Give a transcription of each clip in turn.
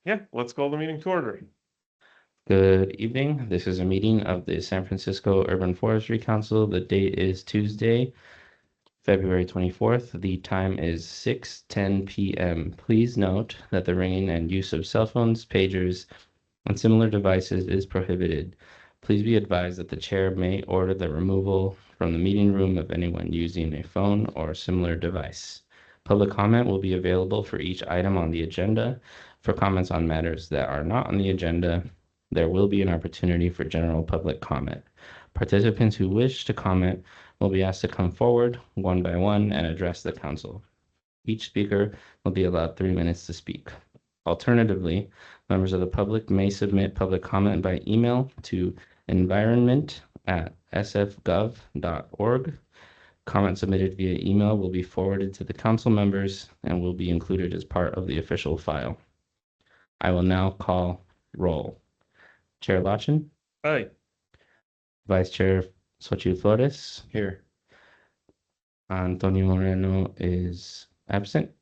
Yeah, let's call the meeting to order. Good evening. This is a meeting of the San Francisco Urban Forestry Council. The date is Tuesday, February 24th. The time is 6:10 p.m. Please note that the ringing and use of cell phones, pagers, and similar devices is prohibited. Please be advised that the chair may order the removal from the meeting room of anyone using a phone or similar device. Public comment will be available for each item on the agenda. For comments on matters that are not on the agenda, there will be an opportunity for general public comment. Participants who wish to comment will be asked to come forward one by one and address the council. Each speaker will be allowed 3 minutes to speak. Alternatively, members of the public may submit public comment by email to environment@sfgov.org. Comments submitted via email will be forwarded to the council members and will be included as part of the official file. I will now call roll. Chair Lachin, Aye. Vice Chair Xochitl Flores. Here. Antonio Moreno is absent.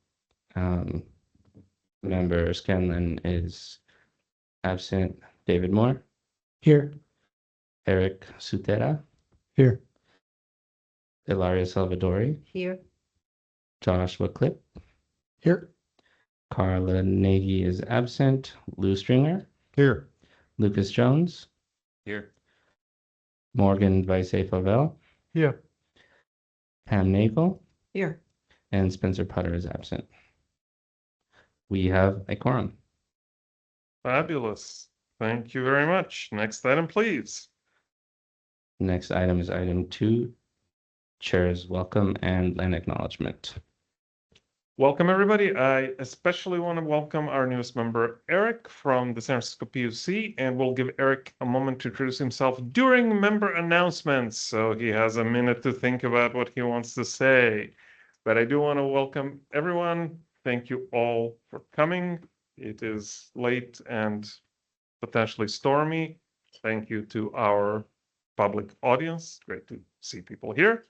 Member Scanlon is absent. David Moore. Here. Eric Sutera. Here. Ilaria Salvadori. Here. Joshua Clip. Here. Carla Nagy is absent. Lou Stringer. Here. Lucas Jones. Here. Morgan Vice Favel. Here. Pam Nagel. Here. And Spencer Putter is absent. We have a quorum. Fabulous. Thank you very much. Next item, please. Next item is item 2, Chair's welcome and land acknowledgement. Welcome, everybody. I especially want to welcome our newest member, Eric, from the San Francisco PUC, and we'll give Eric a moment to introduce himself during member announcements, so he has a minute to think about what he wants to say. But I do want to welcome everyone. Thank you all for coming. It is late and potentially stormy. Thank you to our public audience. Great to see people here.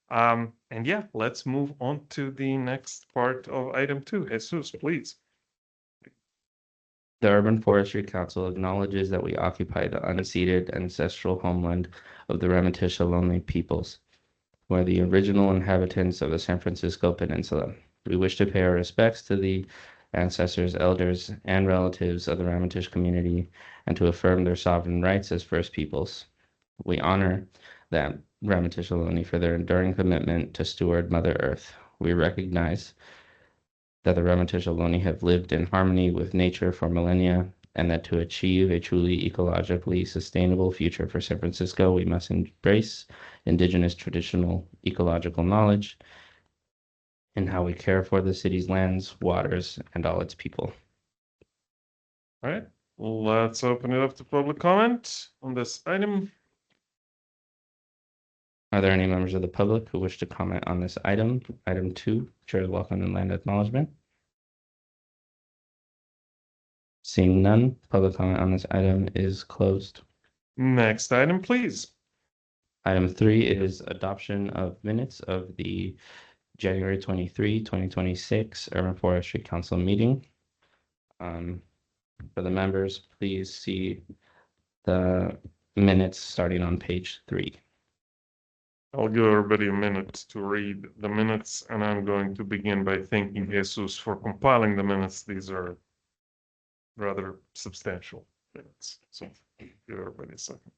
And yeah, let's move on to the next part of item 2. Jesus, please. The Urban Forestry Council acknowledges that we occupy the unceded ancestral homeland of the Ramaytush Ohlone peoples, who are the original inhabitants of the San Francisco Peninsula. We wish to pay our respects to the ancestors, elders, and relatives of the Ramaytush community and to affirm their sovereign rights as First Peoples. We honor the Ramaytush Ohlone for their enduring commitment to steward Mother Earth. We recognize that the Ramaytush Ohlone have lived in harmony with nature for millennia, and that to achieve a truly ecologically sustainable future for San Francisco, we must embrace indigenous traditional ecological knowledge in how we care for the city's lands, waters, and all its people. All right, let's open it up to public comment on this item. Are there any members of the public who wish to comment on this item? Item 2, Chair's welcome and land acknowledgement. Seeing none, public comment on this item is closed. Next item, please. Item 3 is adoption of minutes of the January 23, 2026 Urban Forestry Council meeting. For the members, please see the minutes starting on page 3. I'll give everybody a minute to read the minutes, and I'm going to begin by thanking Jesus for compiling the minutes. These are rather substantial minutes, so give everybody a second.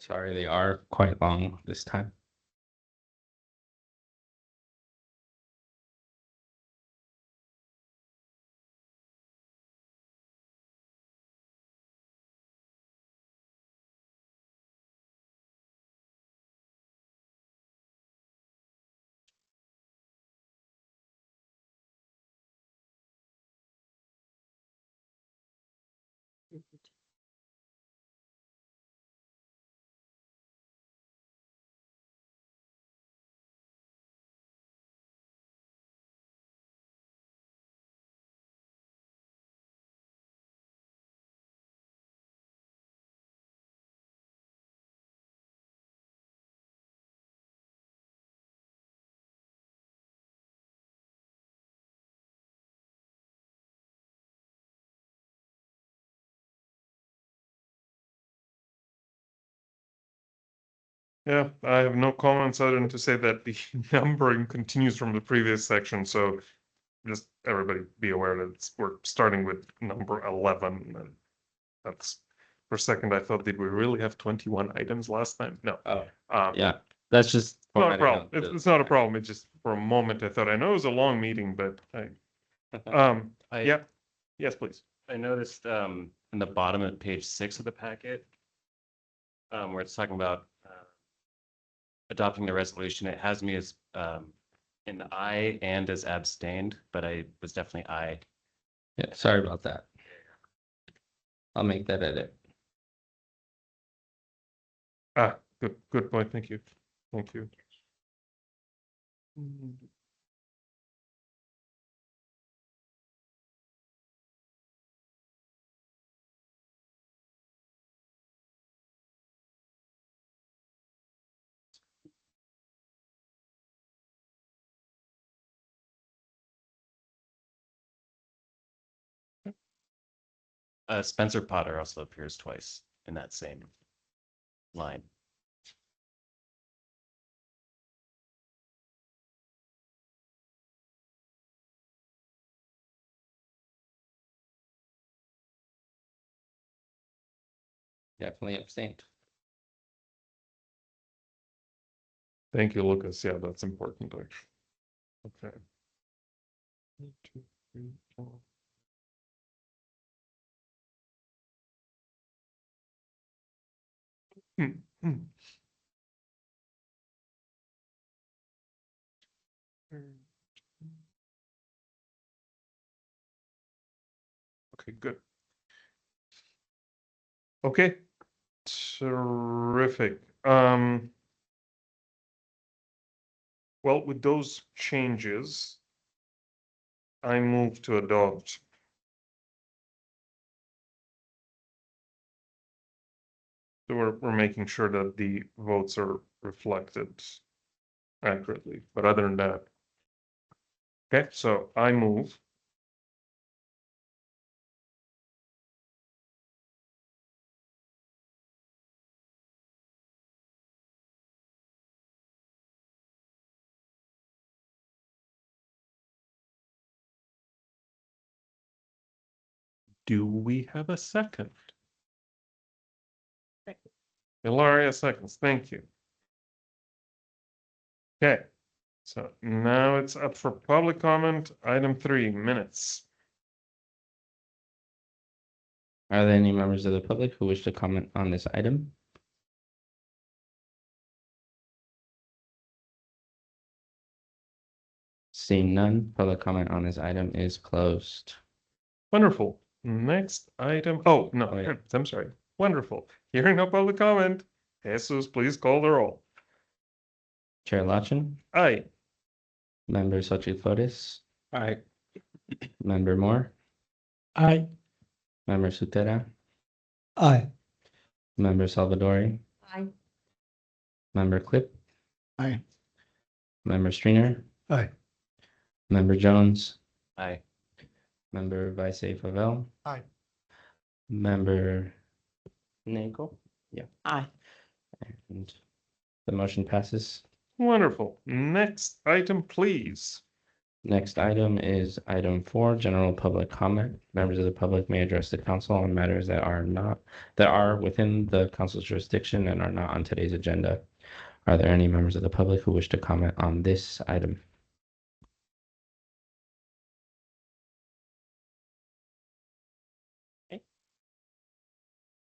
Sorry, they are quite long this time. Yeah, I have no comments other than to say that the numbering continues from the previous section, so just everybody be aware that we're starting with number 11. And that's, for a second, I thought, did we really have 21 items last time? No. Oh, Um, yeah, that's just Not a formatting problem. of It's not a problem. It's just for a moment, I thought, I know it was a long meeting, but yeah, yes, please. I noticed in the bottom of page 6 of the packet, where it's talking about adopting the resolution, it has me as in aye and as abstained, but I was definitely aye. Yeah, sorry about that. I'll make that edit. Good point. Thank you. Thank you. Spencer Potter also appears twice in that same line. Definitely abstained. Thank you, Lucas. Yeah, that's important. Okay. 1, 2, 3, 4. Okay, good. Okay, terrific. Well, with those changes, I move to adopt. So we're making sure that the votes are reflected accurately. But other than that, okay, so I move. Do we have a second? Ilaria seconds. Thank you. Okay, so now it's up for public comment. Item 3, minutes. Are there any members of the public who wish to comment on this item? Seeing none, public comment on this item is closed. Wonderful. Next item. Oh, no, Oh, yeah. I'm sorry. Wonderful. Hearing no public comment. Jesus, please call the roll. Chair Lachin, Aye. Member Xochitl Flores, Aye. Member Moore, Aye. Member Sutera, Aye. Member Salvadori, Aye. Member Clip, Aye. Member Stringer, Aye. Member Jones, Aye. Member Vice Favel, Aye. Member Nagel. Aye. And the motion passes. Wonderful. Next item, please. Next item is item 4, general public comment. Members of the public may address the council on matters that are within the council's jurisdiction and are not on today's agenda. Are there any members of the public who wish to comment on this item?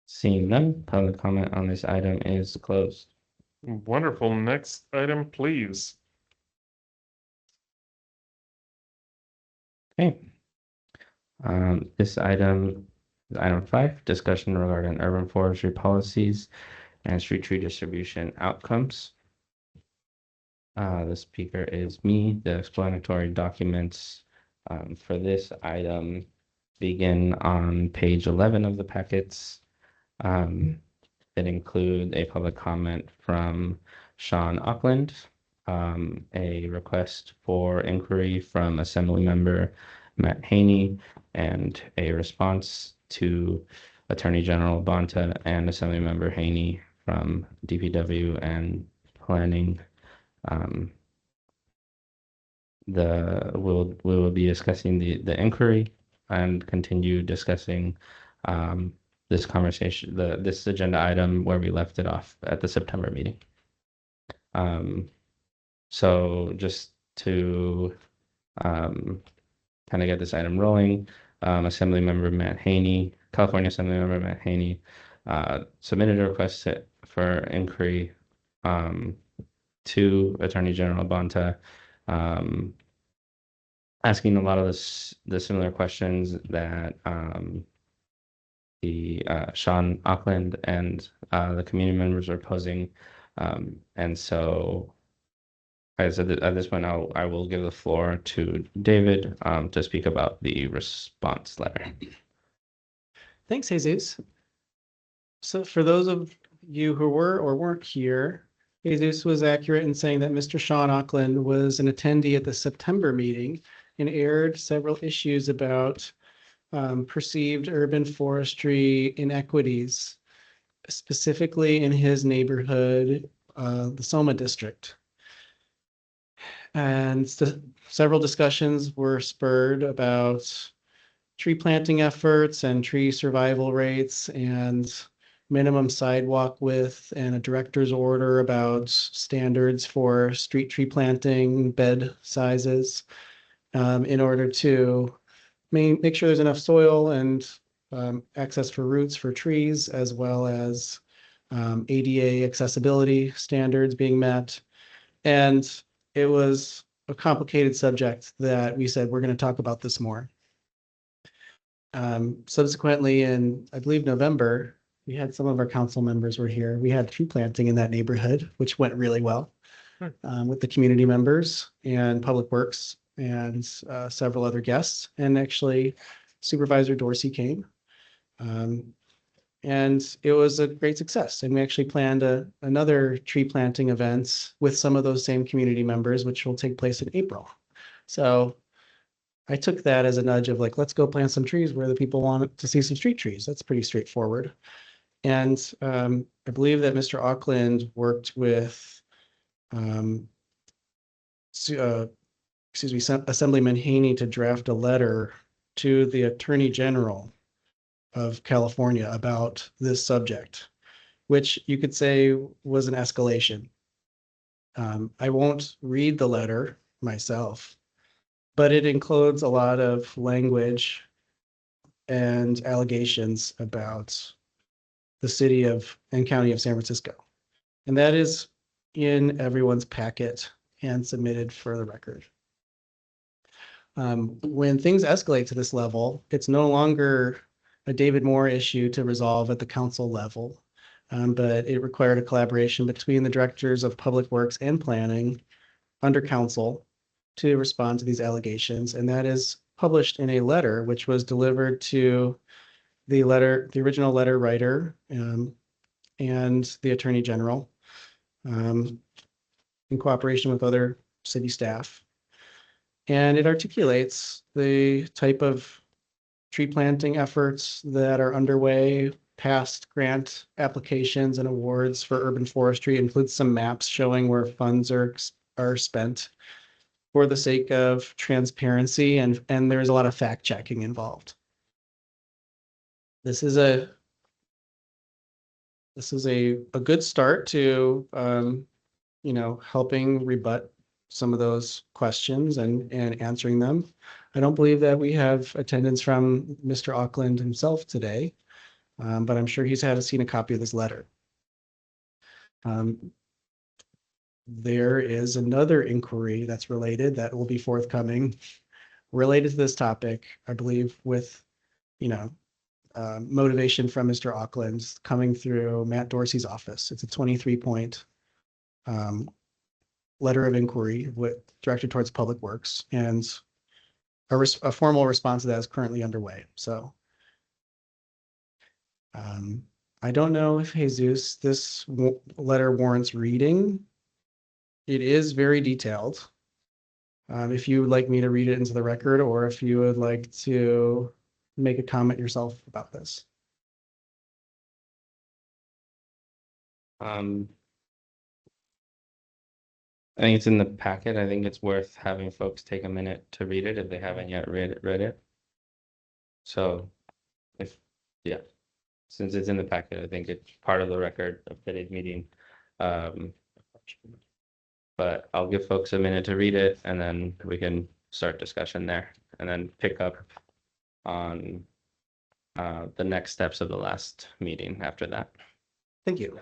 Seeing none, public comment on this item is closed. Wonderful. Next item, please. Okay. This item is item 5, discussion regarding urban forestry policies and street tree distribution outcomes. The speaker is me. The explanatory documents for this item begin on page 11 of the packets. That include a public comment from Sean Auckland, a request for inquiry from Assemblymember Matt Haney, and a response to Attorney General Bonta and Assemblymember Haney from DPW and planning. We will be discussing the inquiry and continue discussing this conversation, this agenda item where we left it off at the September meeting. So just to kind of get this item rolling, Assemblymember Matt Haney, California Assemblymember Matt Haney, submitted a request for inquiry to Attorney General Bonta, asking a lot of the similar questions that the Sean Auckland and the community members are posing. And so at this point, I will give the floor to David to speak about the response letter. Thanks, Jesus. So for those of you who were or weren't here, Jesus was accurate in saying that Mr. Sean Auckland was an attendee at the September meeting and aired several issues about perceived urban forestry inequities, specifically in his neighborhood, the Soma district. And several discussions were spurred about tree planting efforts and tree survival rates and minimum sidewalk width and a director's order about standards for street tree planting bed sizes in order to make sure there's enough soil and access for roots for trees, as well as ADA accessibility standards being met. And it was a complicated subject that we said, we're going to talk about this more. Subsequently, in, I believe, November, we had some of our council members were here. We had tree planting in that neighborhood, which went really well with the community members and Public Works and several other guests. And actually, Supervisor Dorsey came. And it was a great success. And we actually planned another tree planting event with some of those same community members, which will take place in April. So I took that as a nudge of like, let's go plant some trees where the people want to see some street trees. That's pretty straightforward. And I believe that Mr. Auckland worked with, Assemblyman Haney to draft a letter to the Attorney General of California about this subject, which you could say was an escalation. I won't read the letter myself, but it includes a lot of language and allegations about the city of and county of San Francisco. And that is in everyone's packet and submitted for the record. When things escalate to this level, it's no longer a David Moore issue to resolve at the council level, but it required a collaboration between the directors of Public Works and Planning under council to respond to these allegations. And that is published in a letter, which was delivered to the original letter writer and the Attorney General in cooperation with other city staff. And it articulates the type of tree planting efforts that are underway, past grant applications and awards for urban forestry, includes some maps showing where funds are spent for the sake of transparency, and there's a lot of fact checking involved. This is a good start to helping rebut some of those questions and answering them. I don't believe that we have attendance from Mr. Auckland himself today, but I'm sure he's seen a copy of this letter. There is another inquiry that's related that will be forthcoming related to this topic, I believe, with motivation from Mr. Auckland coming through Matt Dorsey's office. It's a 23-point letter of inquiry directed towards Public Works, and a formal response to that is currently underway. So I don't know if Jesus, this letter warrants reading. It is very detailed. If you would like me to read it into the record, or if you would like to make a comment yourself about this. I think it's in the packet. I think it's worth having folks take a minute to read it if they haven't yet read it. So yeah, since it's in the packet, I think it's part of the record of today's meeting. But I'll give folks a minute to read it and then we can start discussion there and then pick up on the next steps of the last meeting after that. Thank you.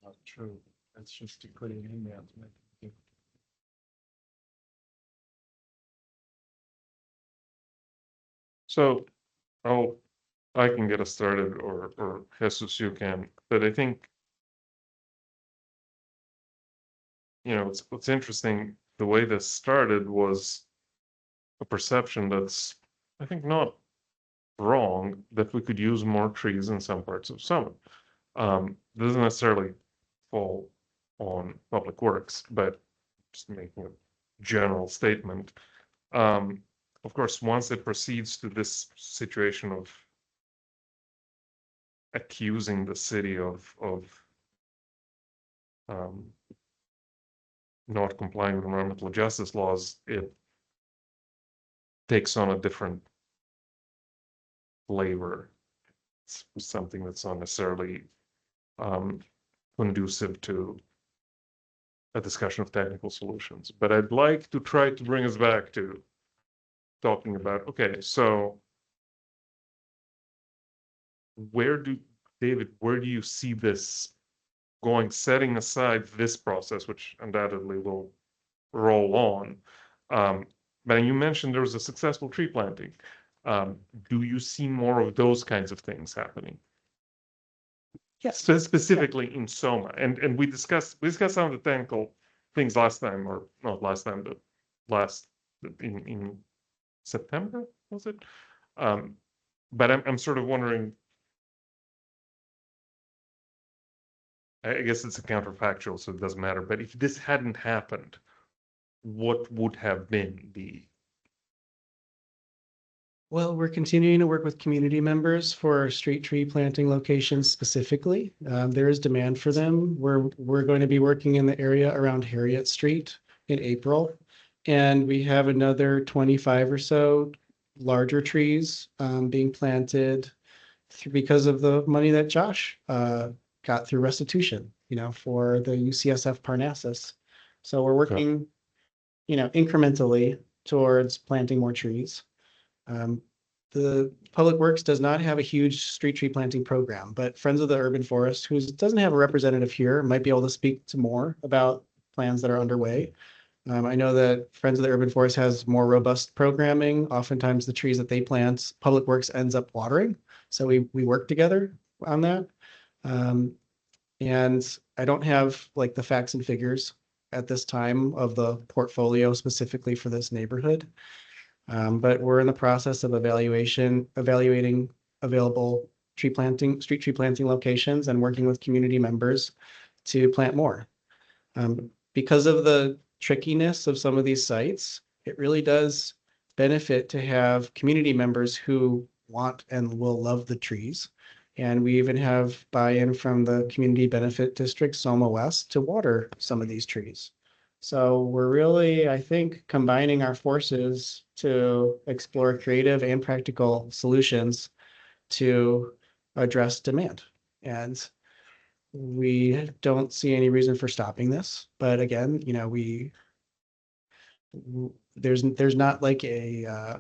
Not true. That's just to put it in there. So, I can get us started, or Jesus, you can. But I think, what's interesting. The way this started was a perception that's, I think, not wrong, that we could use more trees in some parts of Summit. Doesn't necessarily fall on Public Works, but just making a general statement. Of course, once it proceeds to this situation of accusing the city of not complying with environmental justice laws, it takes on a different flavor. It's something that's not necessarily conducive to a discussion of technical solutions. But I'd like to try to bring us back to talking about, okay, so David, where do you see this going, setting aside this process, which undoubtedly will roll on? But you mentioned there was a successful tree planting. Do you see more of those kinds of things happening? Yes. So specifically in Soma, and we discussed some of the technical things last time, or not last time, but in September, was it? But I'm sort of wondering, I guess it's a counterfactual, so it doesn't matter. But if this hadn't happened, what would have been the? Well, we're continuing to work with community members for street tree planting locations specifically. There is demand for them. We're going to be working in the area around Harriet Street in April. And we have another 25 or so larger trees being planted because of the money that Josh got through restitution, for the UCSF Parnassus. So we're working, incrementally towards planting more trees. the Public Works does not have a huge street tree planting program, but Friends of the Urban Forest, who doesn't have a representative here, might be able to speak to more about plans that are underway. I know that Friends of the Urban Forest has more robust programming. Oftentimes the trees that they plant, Public Works ends up watering. So we work together on that. And I don't have like the facts and figures at this time of the portfolio specifically for this neighborhood. But we're in the process of evaluating available street tree planting locations and working with community members to plant more. Because of the trickiness of some of these sites, it really does benefit to have community members who want and will love the trees. And we even have buy-in from the Community Benefit District, Soma West, to water some of these trees. So we're really, I think, combining our forces to explore creative and practical solutions to address demand. And we don't see any reason for stopping this. But again, you know, there's not like a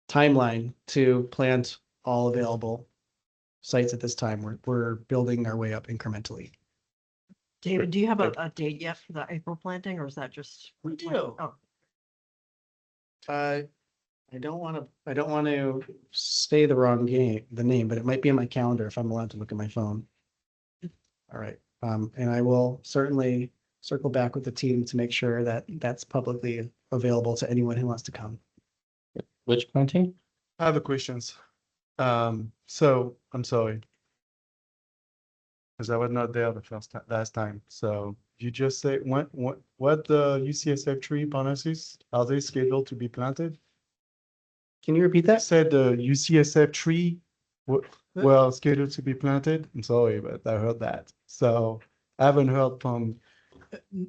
timeline to plant all available sites at this time. We're building our way up incrementally. David, do you have a date yet for the April planting, or is that just? We do. Oh, I don't want to say the wrong name, but it might be in my calendar if I'm allowed to look at my phone. All right. And I will certainly circle back with the team to make sure that that's publicly available to anyone who wants to come. Which planting? I have a questions. So I'm sorry. Because I was not there the last time. So you just say what the UCSF tree bonuses, are they scheduled to be planted? Can you repeat You that? said the UCSF tree were scheduled to be planted. I'm sorry, but I heard that. So I haven't heard from,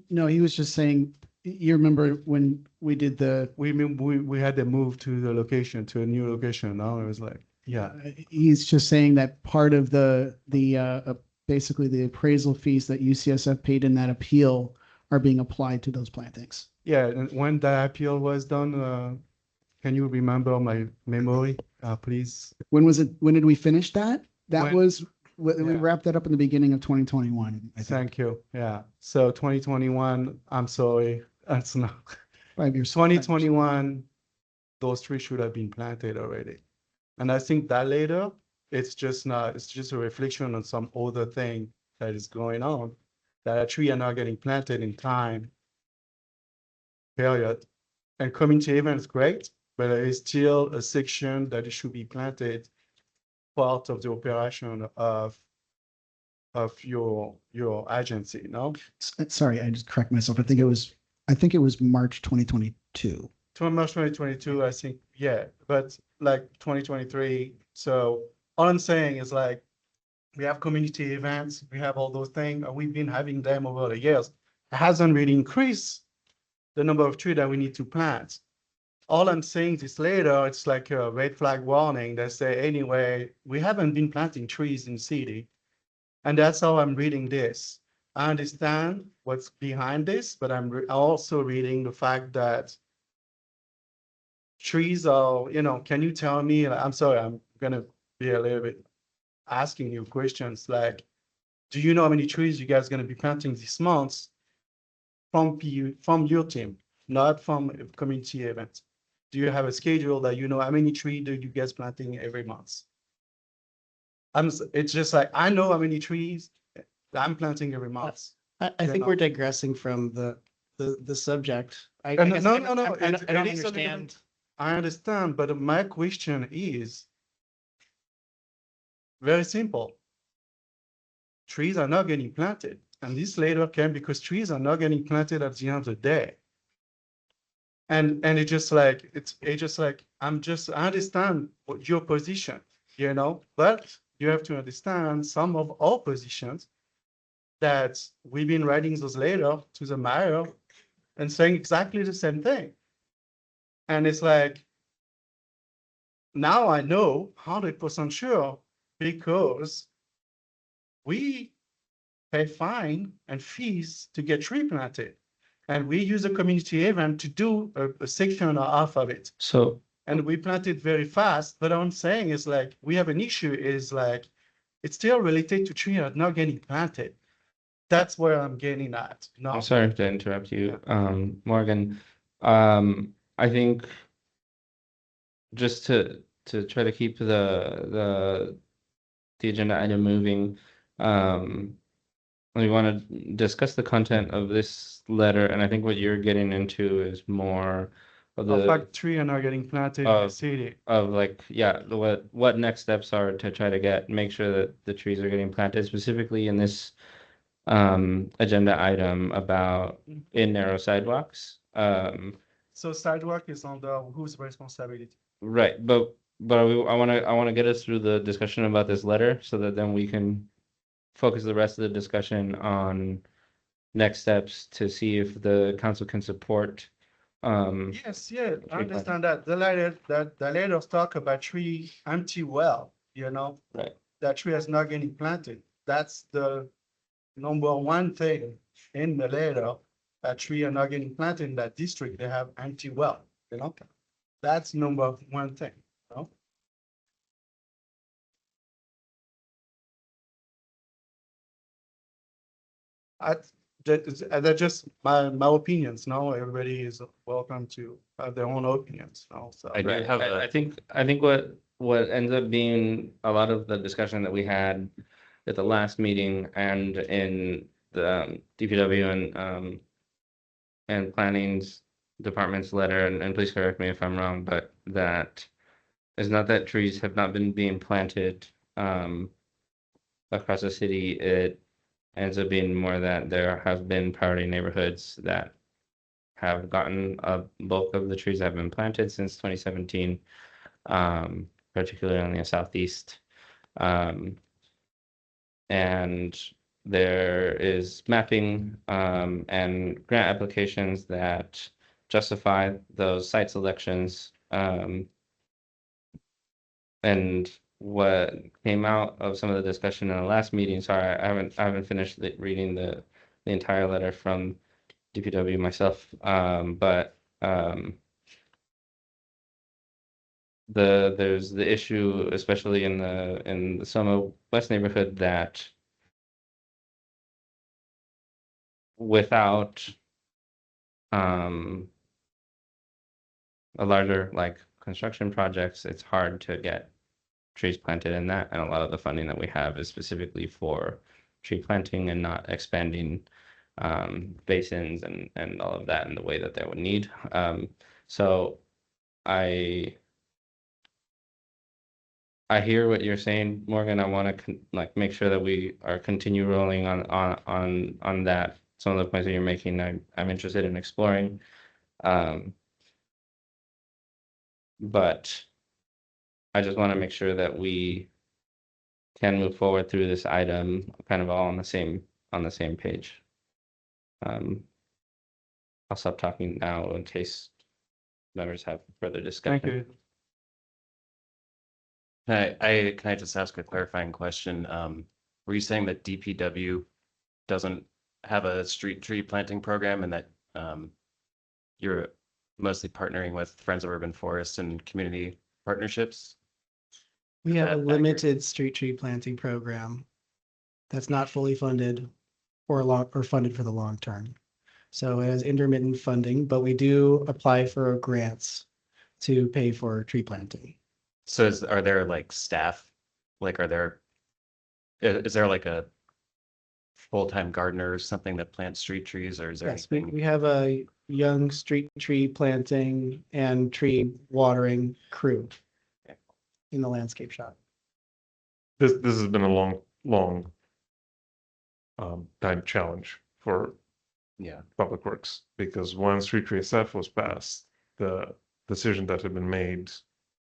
No, he was just saying, you remember when we did the, we had to move to the location, to a new location. Now it was like, yeah. he's just saying that part of basically the appraisal fees that UCSF paid in that appeal are being applied to those plantings. Yeah, and when the appeal was done, can you remember my memory, please? When did we finish that? That When- we Yeah. wrapped that up in the beginning of 2021, I think. Thank you. Yeah. So 2021, I'm sorry, that's not, 5 years. 2021, those trees should have been planted already. And I think that later, it's just a reflection on some other thing that is going on, that a tree are not getting planted in time, period. And community event is great, but there is still a section that it should be planted, part of the operation of your agency, no? Sorry, I just correct myself. I think it was March 2022. To March 2022, I think, yeah, but like 2023. So all I'm saying is like, we have community events, we have all those things, and we've been having them over the years. It hasn't really increased the number of trees that we need to plant. All I'm saying is later, it's like a red flag warning that say, anyway, we haven't been planting trees in the city. And that's how I'm reading this. I understand what's behind this, but I'm also reading the fact that trees are, can you tell me, I'm sorry, I'm gonna be a little bit asking you questions like, do you know how many trees you guys are gonna be planting this month from your team, not from a community event? Do you have a schedule that you know how many trees do you guys planting every month? It's just like, I know how many trees I'm planting every month. I think Yeah. we're digressing from the subject. I No, guess no, I no, no, don't it is a little understand. I understand, but my question is very simple. Trees are not getting planted, and this later came because trees are not getting planted at the end of the day. And it's just like, I understand what your position, but you have to understand some of our positions that we've been writing those letters to the mayor and saying exactly the same thing. And it's like, now I know 100% sure because we pay fine and fees to get tree planted. And we use a community event to do a section or half of it. So and we planted very fast. But what I'm saying is like, we have an issue is like, it's still related to tree are not getting planted. That's where I'm getting at. No, I'm sorry to interrupt you, Morgan. I think just to try to keep the agenda item moving, we want to discuss the content of this letter, and I think what you're getting into is more of the the fact tree are not getting planted in the Of- city. of like, yeah, what next steps are to try to make sure that the trees are getting planted, specifically in this agenda item about in narrow sidewalks. So sidewalk is under whose responsibility? Right, but I want to get us through the discussion about this letter so that then we can focus the rest of the discussion on next steps to see if the council can support. Yes, yeah, I Tree understand that. The letters talk about tree empty well, you know? Right. That tree is not getting planted. That's the number one thing in the letter. That tree are not getting planted in that district. They have empty well, you know? That's number one thing, you know? That's just my opinions, no? Everybody is welcome to have their own opinions, no? So. I do Right. have I a, think what ends up being a lot of the discussion that we had at the last meeting and in the DPW and planning's department's letter, and please correct me if I'm wrong, but that is not that trees have not been being planted across the city. It ends up being more that there have been priority neighborhoods that have gotten a bulk of the trees that have been planted since 2017, particularly on the southeast. And there is mapping and grant applications that justify those site selections. And what came out of some of the discussion in the last meeting, sorry, I haven't finished reading the entire letter from DPW myself, but there's the issue, especially in the Soma West neighborhood, that without a larger like construction projects, it's hard to get trees planted in that, and a lot of the funding that we have is specifically for tree planting and not expanding basins and all of that in the way that they would need. So I hear what you're saying, Morgan. I want to like make sure that we are continue rolling on that. Some of the points that you're making, I'm interested in exploring. But I just want to make sure that we can move forward through this item kind of all on the same page. I'll stop talking now in case members have further discussion. Thank you. can I just ask a clarifying question? Were you saying that DPW doesn't have a street tree planting program and that you're mostly partnering with Friends of Urban Forest and community partnerships? We have a That accurate? limited street tree planting program that's not fully funded or funded for the long term. So it has intermittent funding, but we do apply for grants to pay for tree planting. So are there like staff, like is there like a full-time gardener or something that plants street trees, or is there Yes, we anything? have a young street tree planting and tree watering crew in the landscape shop. This has been a long time challenge for Yeah, Public Works, because when Street Tree SF was passed, the decision that had been made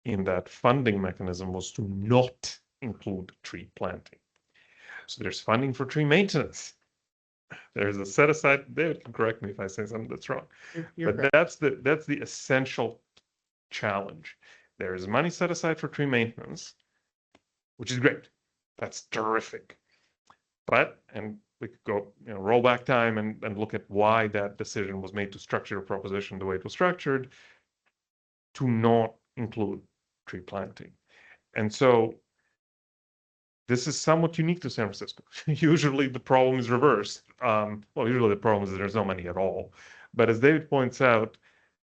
in that funding mechanism was to not include tree planting. So there's funding for tree maintenance. There's a set aside. David can correct me if I say something that's wrong. You're But correct. that's the essential challenge. There is money set aside for tree maintenance, which is great. That's terrific. But, and we could go, roll back time and look at why that decision was made to structure a proposition the way it was structured, to not include tree planting. And so this is somewhat unique to San Francisco. Usually the problem is reversed. Well, usually the problem is there's no money at all. But as David points out,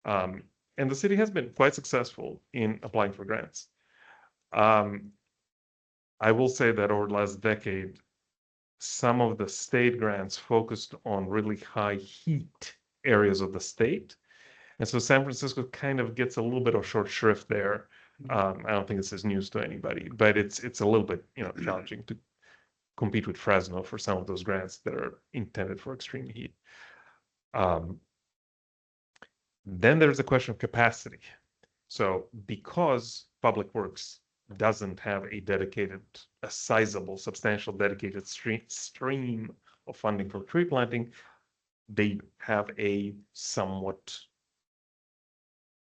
and the city has been quite successful in applying for grants. I will say that over the last decade, some of the state grants focused on really high heat areas of the state. And so San Francisco kind of gets a little bit of short shrift there. I don't think this is news to anybody, but it's a little bit, challenging to compete with Fresno for some of those grants that are intended for extreme heat. Then there's the question of capacity. So because Public Works doesn't have a sizable, substantial dedicated stream of funding for tree planting, they have a somewhat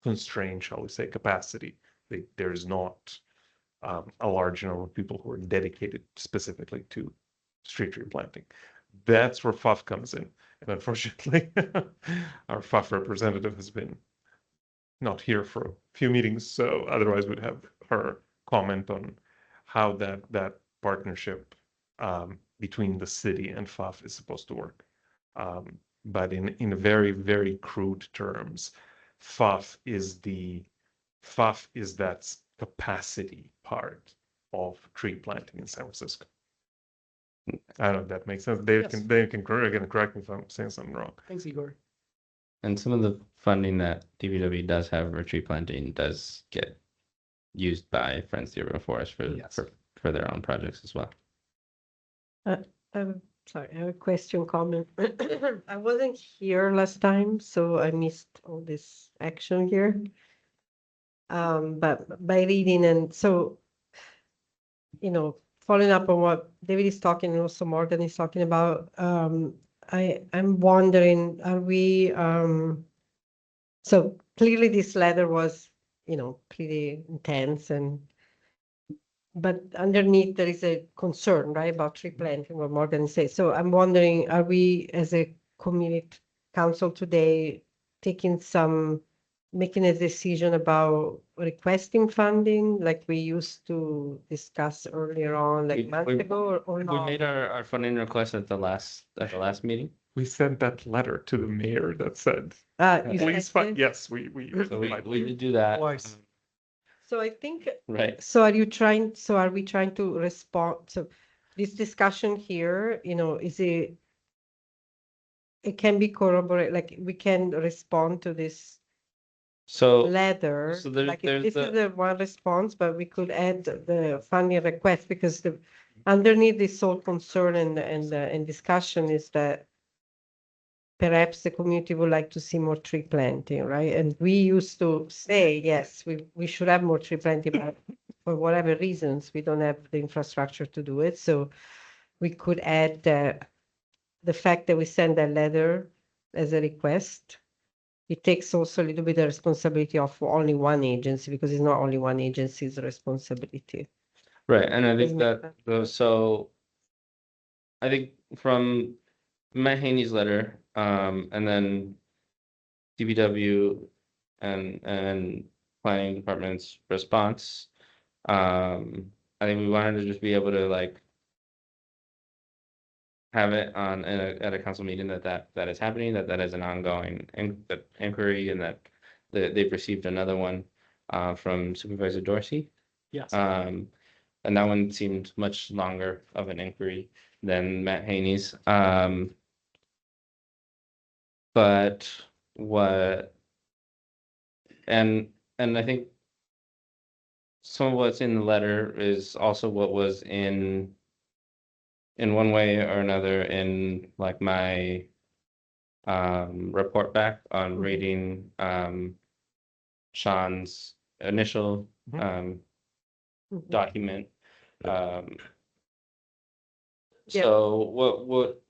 constrained, shall we say, capacity. There's not a large number of people who are dedicated specifically to street tree planting. That's where FUF comes in. And unfortunately, our FUF representative has been not here for a few meetings, so otherwise we'd have her comment on how that partnership between the city and FUF is supposed to work. But in very, very crude terms, FUF is that capacity part of tree planting in San Francisco. I don't know if that makes sense. They Yes. can correct me if I'm saying something wrong. Thanks, Igor. And some of the funding that DPW does have for tree planting does get used by Friends of the Urban Forest Yes. for their own projects as well. Sorry, I have a question, comment. I wasn't here last time, so I missed all this action here. But by reading and so, following up on what David is talking and also Morgan is talking about, I'm wondering, are we, so clearly this letter was, pretty intense but underneath there is a concern, right, about tree planting, what Morgan says. So I'm wondering, are we as a community council today making a decision about requesting funding like we used to discuss earlier on, like months ago, or We not? made our funding request at the last meeting. We sent that letter to the mayor that said, You please said fund. it? Yes, we So we did do that. Twice. So I think, Right. so are we trying to respond? So this discussion here, it can be corroborated, like we can respond to this So letter. so there's- Like there's this the- is the one response, but we could add the funding request because underneath this whole concern and discussion is that perhaps the community would like to see more tree planting, right? And we used to say, yes, we should have more tree planting, but for whatever reasons, we don't have the infrastructure to do it. So we could add the fact that we send a letter as a request. It takes also a little bit of responsibility of only one agency because it's not only one agency's responsibility. Right, and I Does think make that sense? so I think from Matt Haney's letter, and then DPW and planning department's response, I think we wanted to just be able to like have it on at a council meeting that is happening, that is an ongoing inquiry, and that they've received another one from Supervisor Dorsey. Yes. And that one seemed much longer of an inquiry than Matt Haney's. But what, and I think some of what's in the letter is also what was in one way or another in like my report back on reading Sean's initial Mhm. document. Yeah. So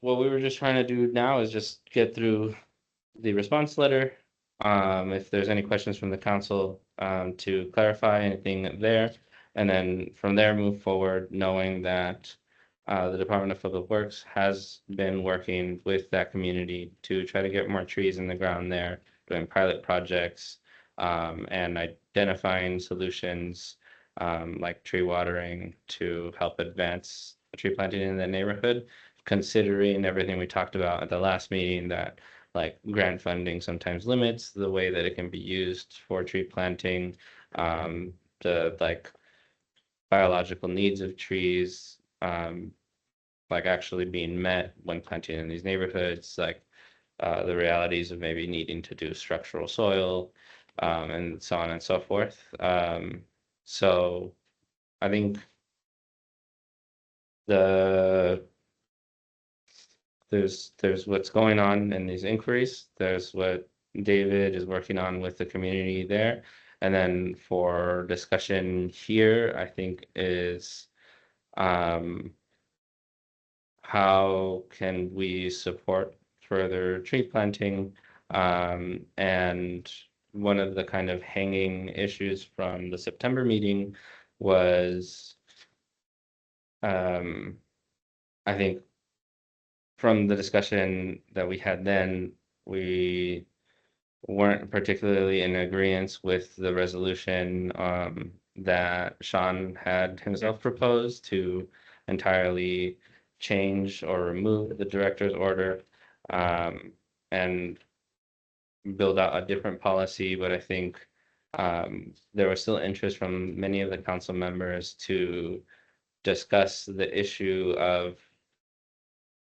what we were just trying to do now is just get through the response letter. If there's any questions from the council, to clarify anything there, and then from there move forward, knowing that the Department of Public Works has been working with that community to try to get more trees in the ground there, doing pilot projects, and identifying solutions like tree watering to help advance tree planting in the neighborhood, considering everything we talked about at the last meeting, that like grant funding sometimes limits the way that it can be used for tree planting, the like biological needs of trees, like actually being met when planting in these neighborhoods, like the realities of maybe needing to do structural soil, and so on and so forth. So I think the there's what's going on in these inquiries. There's what David is working on with the community there. And then for discussion here, I think is how can we support further tree planting? And one of the kind of hanging issues from the September meeting was, I think from the discussion that we had then, we weren't particularly in agreement with the resolution that Sean had himself proposed to entirely change or remove the director's order, and build out a different policy. But I think there was still interest from many of the council members to discuss the issue of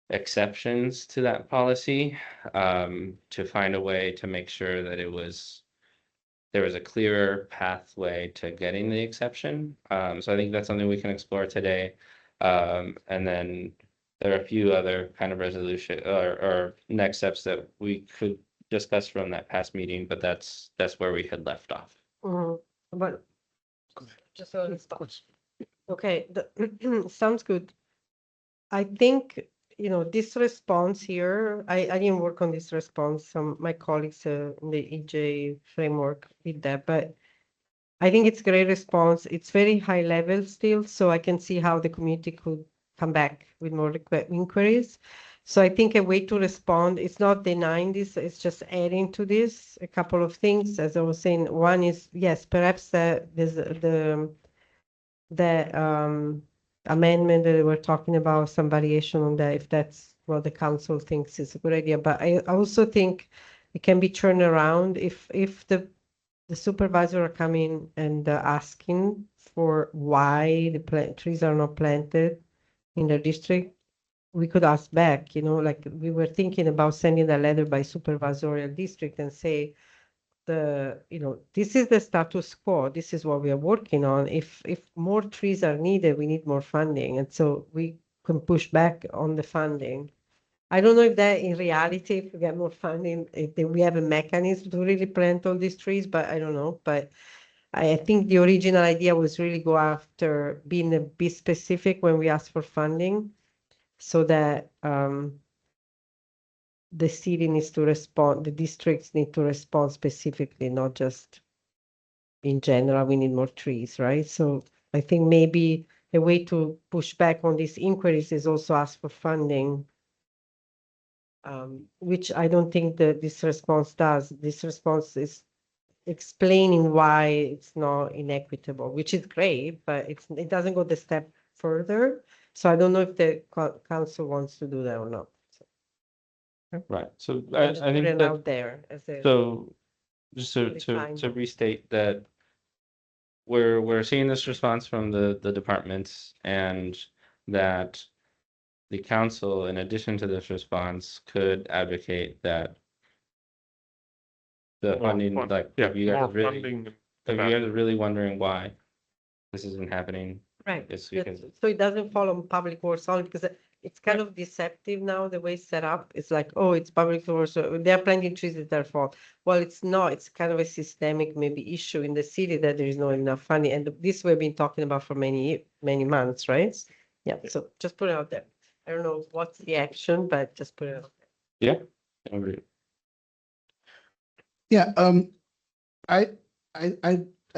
exceptions to that policy, to find a way to make sure that there was a clearer pathway to getting the exception. So I think that's something we can explore today. And then there are a few other kind of resolution or next steps that we could discuss from that past meeting, but that's where we had left off. But Go ahead. just so Of course. okay, sounds good. I think, this response here, I didn't work on this response. Some my colleagues in the EJ framework did that, but I think it's a great response. It's very high level still, so I can see how the community could come back with more inquiries. So I think a way to respond, it's not denying this, it's just adding to this a couple of things. As I was saying, one is, yes, perhaps there's the amendment that we're talking about, some variation on that, if that's what the council thinks is a good idea. But I also think it can be turned around if the supervisor are coming and asking for why the trees are not planted in the district. We could ask back, like we were thinking about sending a letter by supervisorial district and say, this is the status quo. This is what we are working on. If more trees are needed, we need more funding. And so we can push back on the funding. I don't know if that in reality, if we get more funding, if we have a mechanism to really plant all these trees, but I don't know. But I think the original idea was really go after being a bit specific when we ask for funding, so that the city needs to respond, the districts need to respond specifically, not just in general, we need more trees, right? So I think maybe a way to push back on these inquiries is also ask for funding, which I don't think that this response does. This response is explaining why it's not inequitable, which is great, but it doesn't go the step further. So I don't know if the council wants to do that or not. Right. So I'm just I think putting it that, out there as a so just to Refine. restate that we're seeing this response from the departments, and that the council, in addition to this response, could advocate that the More funding, fun- like, Yeah, if you guys more are really, funding. if you guys are really wondering why this isn't happening, right. it's because So it doesn't fall on public works only, because it's kind of deceptive now, the way it's set up. It's like, oh, it's public works, so they're planting trees, it's their fault. Well, it's not. It's kind of a systemic maybe issue in the city that there is not enough funding. And this we've been talking about for many months, right? Yeah, so just put it out there. I don't know what's the action, but just put it out there. yeah. Agree. Yeah, I'd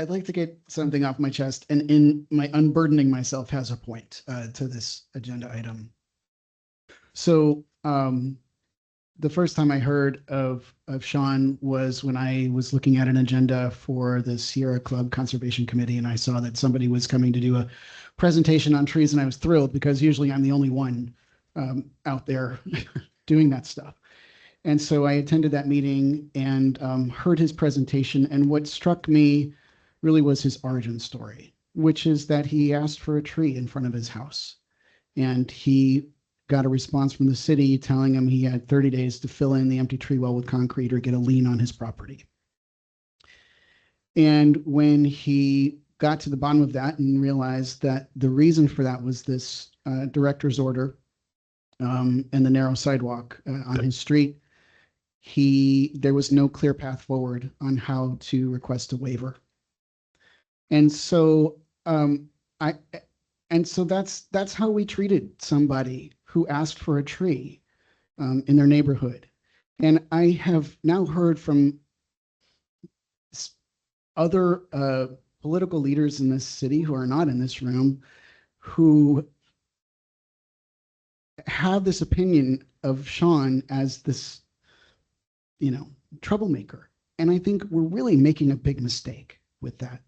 like to get something off my chest, and in my unburdening myself has a point to this agenda item. So the first time I heard of Sean was when I was looking at an agenda for the Sierra Club Conservation Committee, and I saw that somebody was coming to do a presentation on trees, and I was thrilled because usually I'm the only one out there doing that stuff. And so I attended that meeting and heard his presentation. And what struck me really was his origin story, which is that he asked for a tree in front of his house. And he got a response from the city telling him he had 30 days to fill in the empty tree well with concrete or get a lien on his property. And when he got to the bottom of that and realized that the reason for that was this director's order and the narrow sidewalk on his street, there was no clear path forward on how to request a waiver. And so that's how we treated somebody who asked for a tree in their neighborhood. And I have now heard from other political leaders in this city who are not in this room who have this opinion of Sean as this, troublemaker. And I think we're really making a big mistake with that.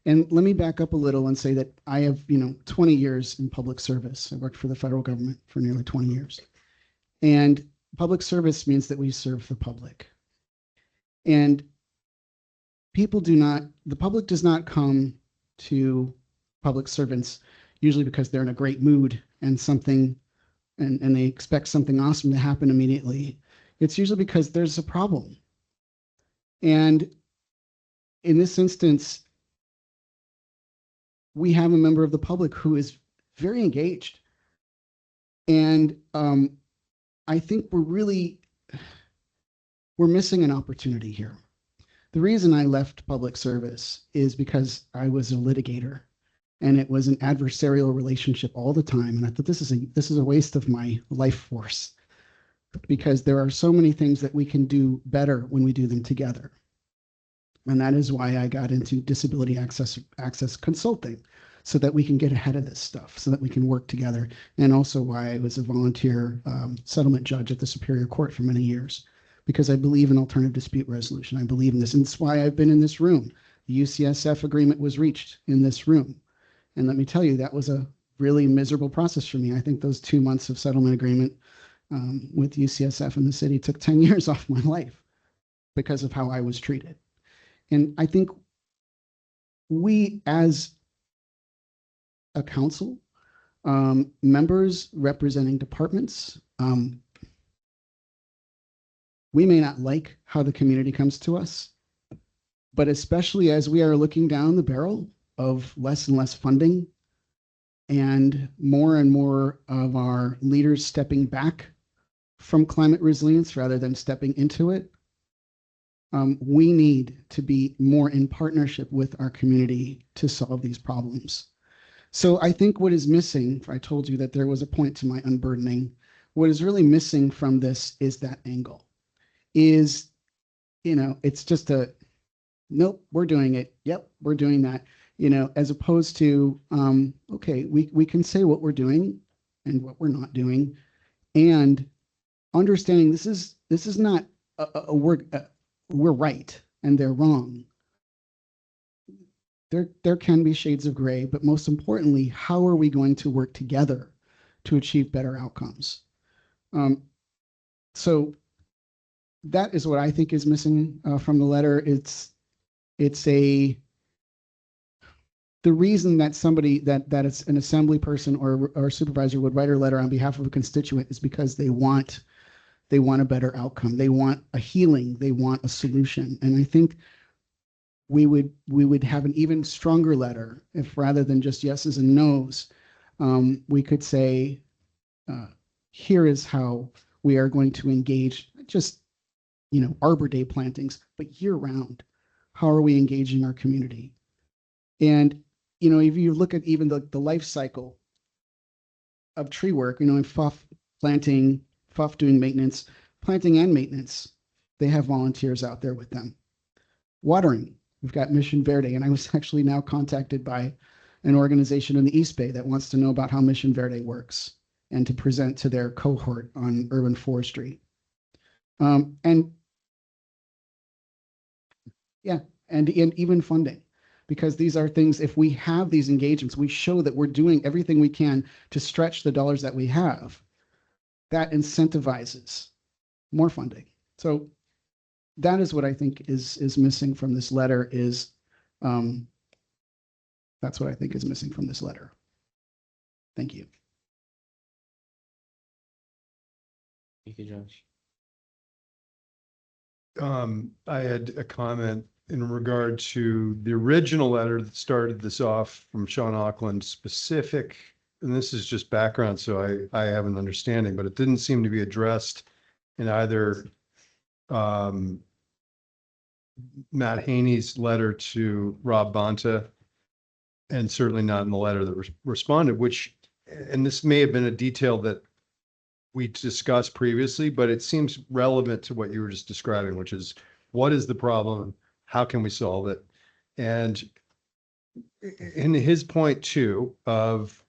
And let me back up a little and say that I have, 20 years in public service. I worked for the federal government for nearly 20 years. And public service means that we serve the public. And the public does not come to public servants usually because they're in a great mood and and they expect something awesome to happen immediately. It's usually because there's a problem. And in this instance, we have a member of the public who is very engaged. And I think we're missing an opportunity here. The reason I left public service is because I was a litigator and it was an adversarial relationship all the time. And I thought this is a waste of my life force because there are so many things that we can do better when we do them together. And that is why I got into disability access consulting, so that we can get ahead of this stuff, so that we can work together. And also why I was a volunteer settlement judge at the Superior Court for many years, because I believe in alternative dispute resolution. I believe in this. And that's why I've been in this room. The UCSF agreement was reached in this room. And let me tell you, that was a really miserable process for me. I think those 2 months of settlement agreement with UCSF and the city took 10 years off my life because of how I was treated. And I think we, as a council, members representing departments, we may not like how the community comes to us, but especially as we are looking down the barrel of less and less funding and more of our leaders stepping back from climate resilience rather than stepping into it, we need to be more in partnership with our community to solve these problems. So I think what is missing, I told you that there was a point to my unburdening, what is really missing from this is that angle. Is, it's just nope, we're doing it. Yep, we're doing that. As opposed to, okay, we can say what we're doing and what we're not doing, and understanding this is not we're right and they're wrong. There can be shades of gray, but most importantly, how are we going to work together to achieve better outcomes? So that is what I think is missing from the letter. The reason that somebody that it's an assembly person or a supervisor would write a letter on behalf of a constituent is because they want a better outcome. They want a healing. They want a solution. And I think we would have an even stronger letter if, rather than just yeses and nos, we could say, here is how we are going to engage, not just Arbor Day plantings, but year round. How are we engaging our community? And if you look at even the life cycle of tree work, FUF planting, FUF doing maintenance, planting and maintenance, they have volunteers out there with them. Watering, we've got Mission Verde, and I was actually now contacted by an organization in the East Bay that wants to know about how Mission Verde works and to present to their cohort on urban forestry. And yeah, and even funding, because these are things, if we have these engagements, we show that we're doing everything we can to stretch the dollars that we have. That incentivizes more funding. So that is what I think is missing from this letter is, that's what I think is missing from this letter. Thank you. Thank you, Josh. I had a comment in regard to the original letter that started this off from Sean Auckland specific, and this is just background, so I have an understanding, but it didn't seem to be addressed in either Matt Haney's letter to Rob Bonta, and certainly not in the letter that responded, which, and this may have been a detail that we discussed previously, but it seems relevant to what you were just describing, which is what is the problem? How can we solve it? And in his point too of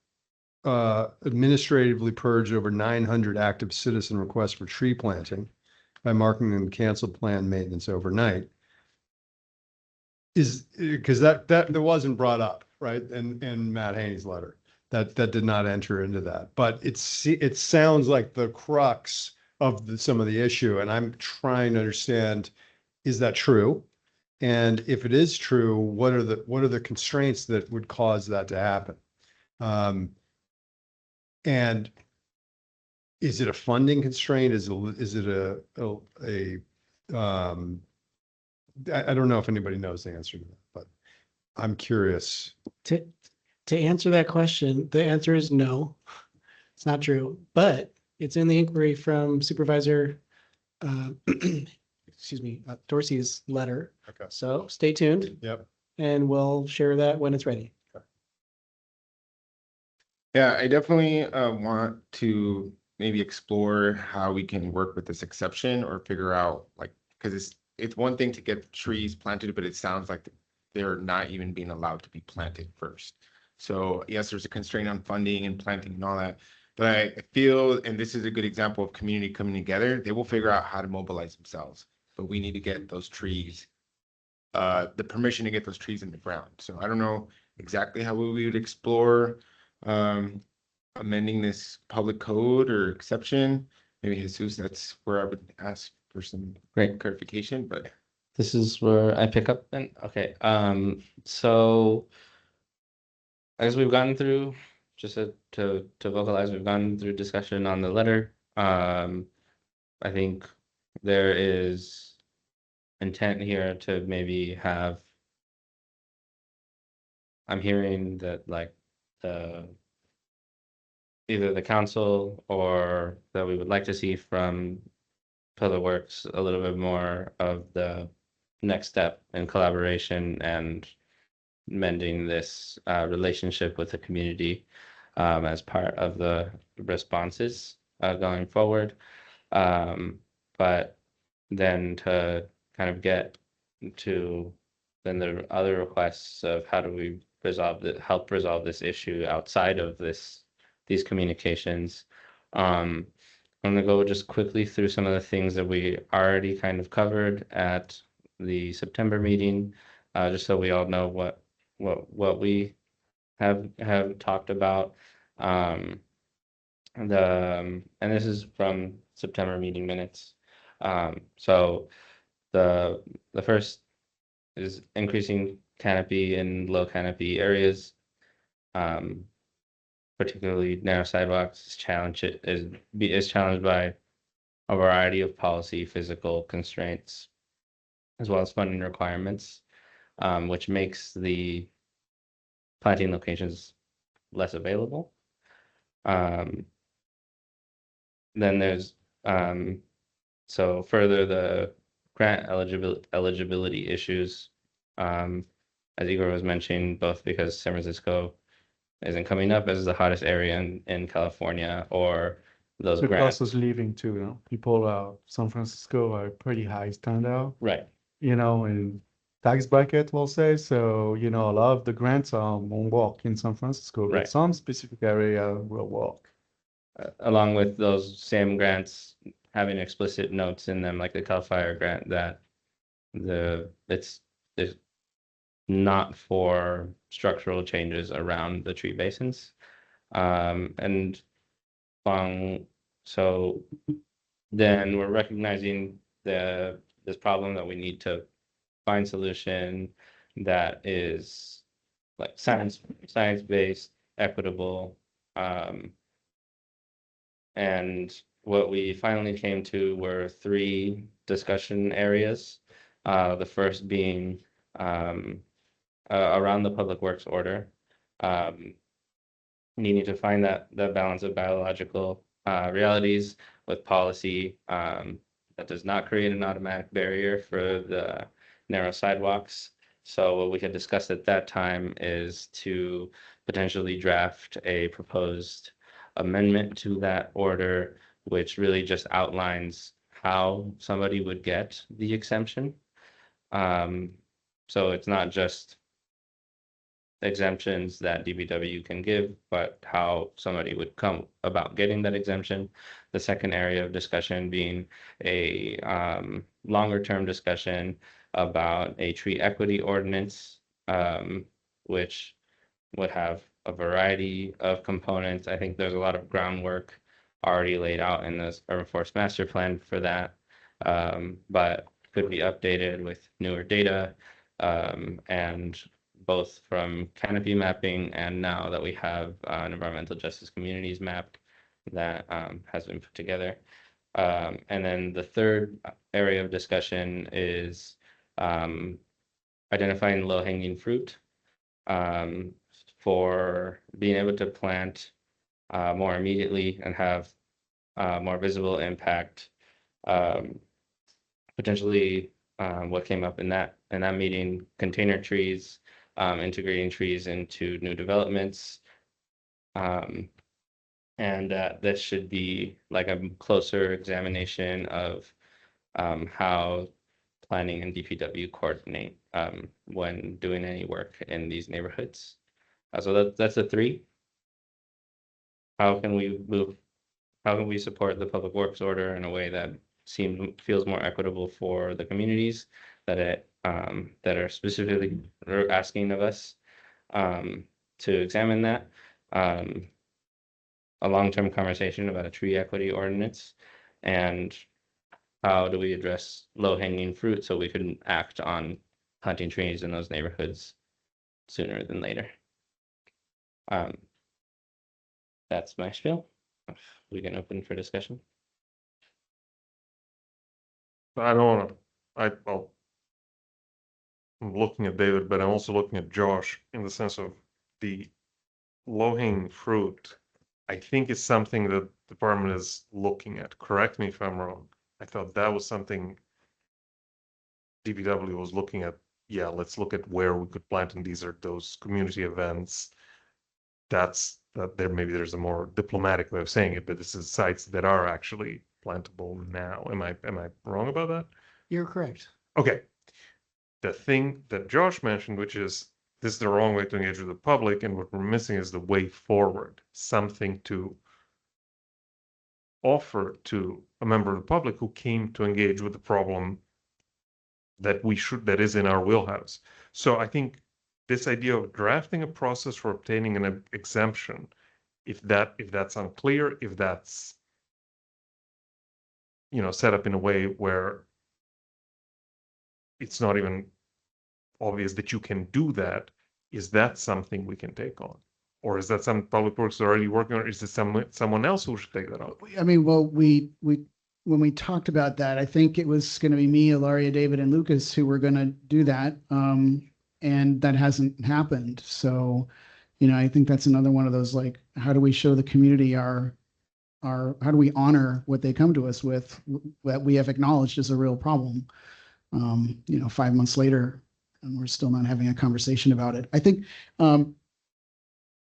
administratively purge over 900 active citizen requests for tree planting by marking them canceled planned maintenance overnight, is because that wasn't brought up, right? In Matt Haney's letter. That did not enter into that, but it sounds like the crux of some of the issue, and I'm trying to understand, is that true? And if it is true, what are the constraints that would cause that to happen? And is it a funding constraint? Is it a I don't know if anybody knows the answer to that, but I'm curious. To answer that question, the answer is no, it's not true, but it's in the inquiry from Supervisor, excuse me, Dorsey's letter. Okay. So stay tuned. Yep. And we'll share that when it's ready. Yeah, I definitely want to maybe explore how we can work with this exception or figure out like, because it's one thing to get trees planted, but it sounds like they're not even being allowed to be planted first. So yes, there's a constraint on funding and planting and all that, but I feel, and this is a good example of community coming together, they will figure out how to mobilize themselves, but we need to get those trees, the permission to get those trees in the ground. So I don't know exactly how we would explore amending this public code or exception. Maybe Jesus, that's where I would ask for some Great. clarification, but This is where I pick up then. Okay. So as we've gone through, just to vocalize, we've gone through discussion on the letter. I think there is intent here to maybe have. I'm hearing that like either the council or that we would like to see from Public Works a little bit more of the next step in collaboration and mending this relationship with the community as part of the responses going forward. But then to kind of get to then the other requests of how do we help resolve this issue outside of these communications. I'm gonna go just quickly through some of the things that we already kind of covered at the September meeting, just so we all know what we have talked about. And this is from September meeting minutes. So the first is increasing canopy in low canopy areas. Particularly narrow sidewalks is challenged by a variety of policy, physical constraints, as well as funding requirements, which makes the planting locations less available. Then there's so further the grant eligibility issues, as Igor was mentioning, both because San Francisco isn't coming up as the hottest area in California, or those The grants. cost is leaving too, you know, people, San Francisco are pretty high standout, Right. you know, in tax bracket, we'll say. So, you know, a lot of the grants won't work in San Francisco, but Right. some specific area will work. Along with those same grants, having explicit notes in them, like the CAL FIRE grant, that it's not for structural changes around the tree basins. And so then we're recognizing this problem that we need to find solution that is like science-based, equitable. And what we finally came to were 3 discussion areas. The first being around the public works order, needing to find that balance of biological realities with policy that does not create an automatic barrier for the narrow sidewalks. So what we had discussed at that time is to potentially draft a proposed amendment to that order, which really just outlines how somebody would get the exemption. So it's not just exemptions that DPW can give, but how somebody would come about getting that exemption. The second area of discussion being a longer term discussion about a tree equity ordinance, which would have a variety of components. I think there's a lot of groundwork already laid out in this urban forest master plan for that, but could be updated with newer data, and both from canopy mapping and now that we have an environmental justice communities map that has been put together. And then the third area of discussion is identifying low-hanging fruit for being able to plant more immediately and have more visible impact. Potentially what came up in that meeting, container trees, integrating trees into new developments. And this should be like a closer examination of how planning and DPW coordinate when doing any work in these neighborhoods. So that's the 3. How can we support the public works order in a way that feels more equitable for the communities that are specifically asking of us to examine that. A long-term conversation about a tree equity ordinance, and how do we address low-hanging fruit so we can act on planting trees in those neighborhoods sooner than later. That's my spiel. We can open for discussion. I don't want to, I'm looking at David, but I'm also looking at Josh in the sense of the low-hanging fruit. I think is something that the department is looking at. Correct me if I'm wrong. I thought that was something DPW was looking at. Yeah, let's look at where we could plant, and these are those community events. Maybe there's a more diplomatic way of saying it, but this is sites that are actually plantable now. Am I wrong about that? You're correct. Okay. The thing that Josh mentioned, which is this is the wrong way to engage with the public, and what we're missing is the way forward, something to offer to a member of the public who came to engage with the problem that is in our wheelhouse. So I think this idea of drafting a process for obtaining an exemption, if that's unclear, if that's set up in a way where it's not even obvious that you can do that, is that something we can take on? Or is that something Public Works is already working on? Or is it someone else who should take that on? I mean, well, when we talked about that, I think it was going to be me, Ilaria, David, and Lucas who were going to do that. And that hasn't happened. So, I think that's another one of those, like, how do we show the community how do we honor what they come to us with, that we have acknowledged is a real problem? 5 months later, and we're still not having a conversation about it. I think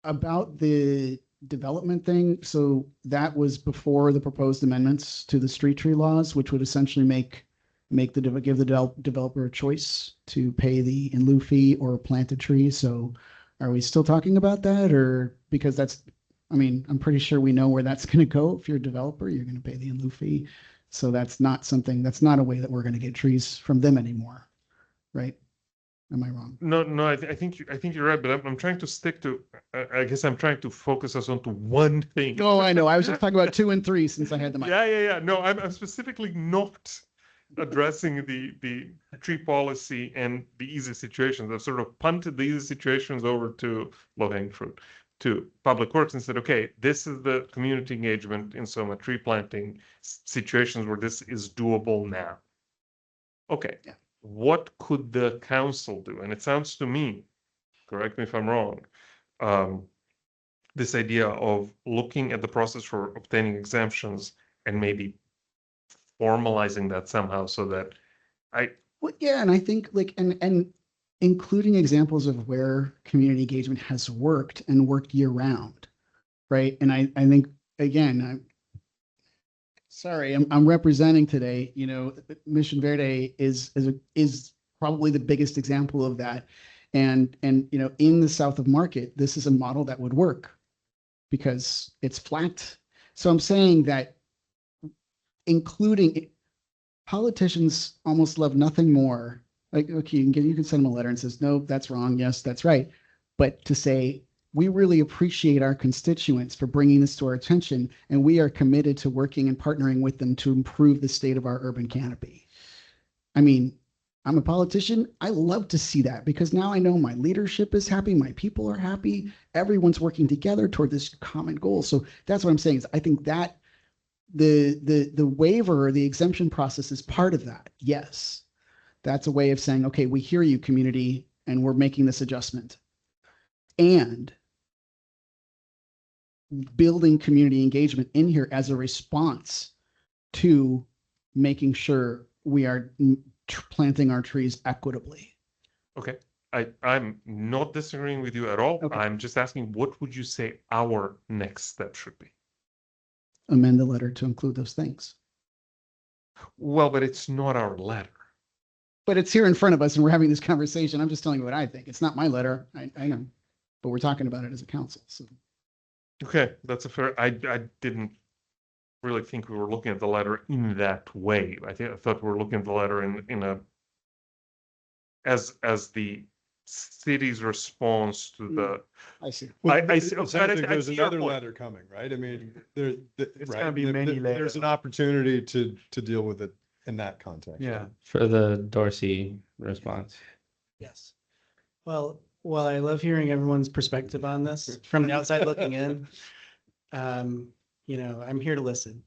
about the development thing. So that was before the proposed amendments to the street tree laws, which would essentially give the developer a choice to pay the in lieu fee or plant a tree. So are we still talking about that? Or because I'm pretty sure we know where that's going to go. If you're a developer, you're going to pay the in lieu fee. So that's not a way that we're going to get trees from them anymore, right? Am I wrong? No, I think you're right, but I'm trying to stick to. I guess I'm trying to focus us onto one thing. Oh, I know. I was just talking about 2 and 3 since I had the mic. Yeah. No, I'm specifically not addressing the tree policy and the easy situations. I've sort of punted the easy situations over to low-hanging fruit, to public works, and said, okay, this is the community engagement in some tree planting situations where this is doable now. Okay. Yeah. What could the council do? And it sounds to me, correct me if I'm wrong, this idea of looking at the process for obtaining exemptions and maybe formalizing that somehow so that Well, yeah, and I think like and including examples of where community engagement has worked and worked year round, right? And I think again, I'm representing today. You know, Mission Verde is probably the biggest example of that, and you know, in the south of Market, this is a model that would work because it's flat. So I'm saying that including politicians almost love nothing more. Like, okay, you can send them a letter and says, no, that's wrong. Yes, that's right. But to say, we really appreciate our constituents for bringing this to our attention, and we are committed to working and partnering with them to improve the state of our urban canopy. I mean, I'm a politician. I love to see that because now I know my leadership is happy, my people are happy, everyone's working together toward this common goal. So that's what I'm saying is I think that the waiver or the exemption process is part of that. Yes, that's a way of saying, okay, we hear you, community, and we're making this adjustment. And building community engagement in here as a response to making sure we are planting our trees equitably. Okay. I'm not disagreeing with you at all. Okay. I'm just asking, what would you say our next step should be? Amend the letter to include those things. Well, but it's not our letter. But it's here in front of us and we're having this conversation. I'm just telling you what I think. It's not my letter. I know, but we're talking about it as a council. So. Okay, that's a fair. I didn't really think we were looking at the letter in that way. I thought we were looking at the letter in a as the city's response to the. I see. I see. It sounds like there's see your another point. letter coming, right? I mean, It's right, gonna be many there's layers. an opportunity to deal with it in that context. Yeah. For the Dorsey response. Yes. Well, while I love hearing everyone's perspective on this from the outside looking in, you know, I'm here to listen.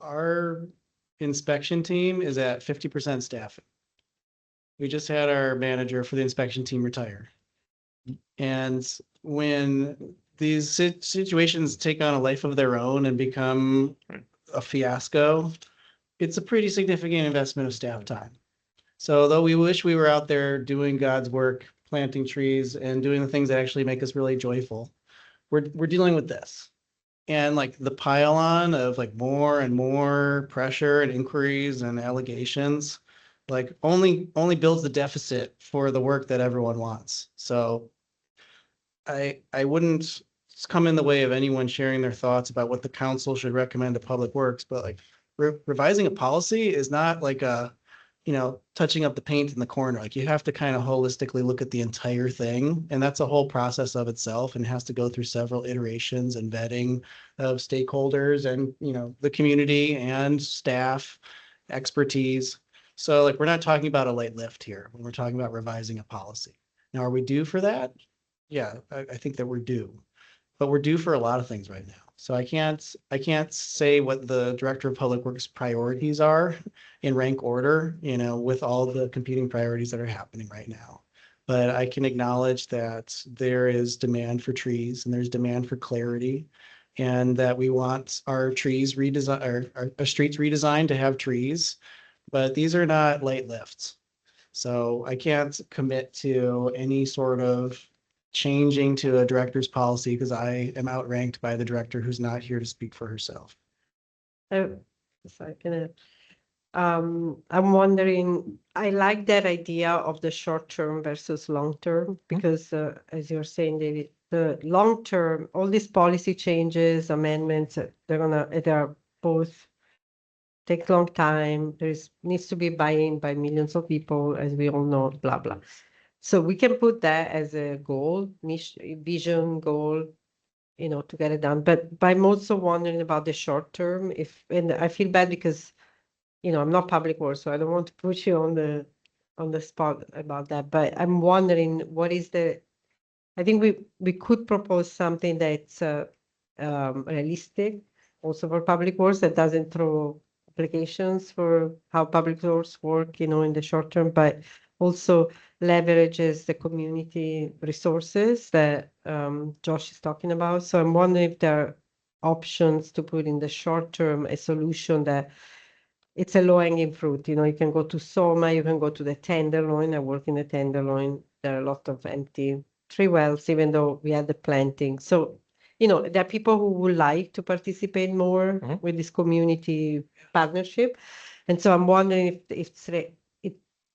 Our inspection team is at 50% staffing. We just had our manager for the inspection team retire. And when these situations take on a life of their own and become a fiasco, it's a pretty significant investment of staff time. So though we wish we were out there doing God's work, planting trees and doing the things that actually make us really joyful, we're dealing with this. And like the pile on of like more and more pressure and inquiries and allegations, like only builds the deficit for the work that everyone wants. So I wouldn't come in the way of anyone sharing their thoughts about what the council should recommend to Public Works, but like revising a policy is not like a, you know, touching up the paint in the corner. Like you have to kind of holistically look at the entire thing. And that's a whole process of itself and has to go through several iterations and vetting of stakeholders and, you know, the community and staff expertise. So like, we're not talking about a light lift here when we're talking about revising a policy. Now, are we due for that? Yeah, I think that we're due, but we're due for a lot of things right now. So I can't say what the Director of Public Works priorities are in rank order, you know, with all the competing priorities that are happening right now. But I can acknowledge that there is demand for trees and there's demand for clarity and that we want our trees redesigned, our streets redesigned to have trees, but these are not light lifts. So I can't commit to any sort of changing to a director's policy because I am outranked by the director who's not here to speak for herself. I'm wondering, I like that idea of the short term versus long term because as you're saying, David, the long term, all these policy changes, amendments, they're both takes long time. Needs to be buy-in by millions of people, as we all know, blah, blah. So we can put that as a goal, vision goal, to get it done. But I'm also wondering about the short term, and I feel bad because, I'm not public works, so I don't want to put you on the spot about that. But I'm wondering I think we could propose something that's realistic also for public works, that doesn't throw applications for how public works work, in the short term, but also leverages the community resources that Josh is talking about. So I'm wondering if there are options to put in the short term a solution that it's a low-hanging fruit. You can go to Soma, you can go to the Tenderloin. I work in the Tenderloin. There are a lot of empty tree wells, even though we had the planting. So, there are people who would like to participate more with this community partnership. And so I'm wondering if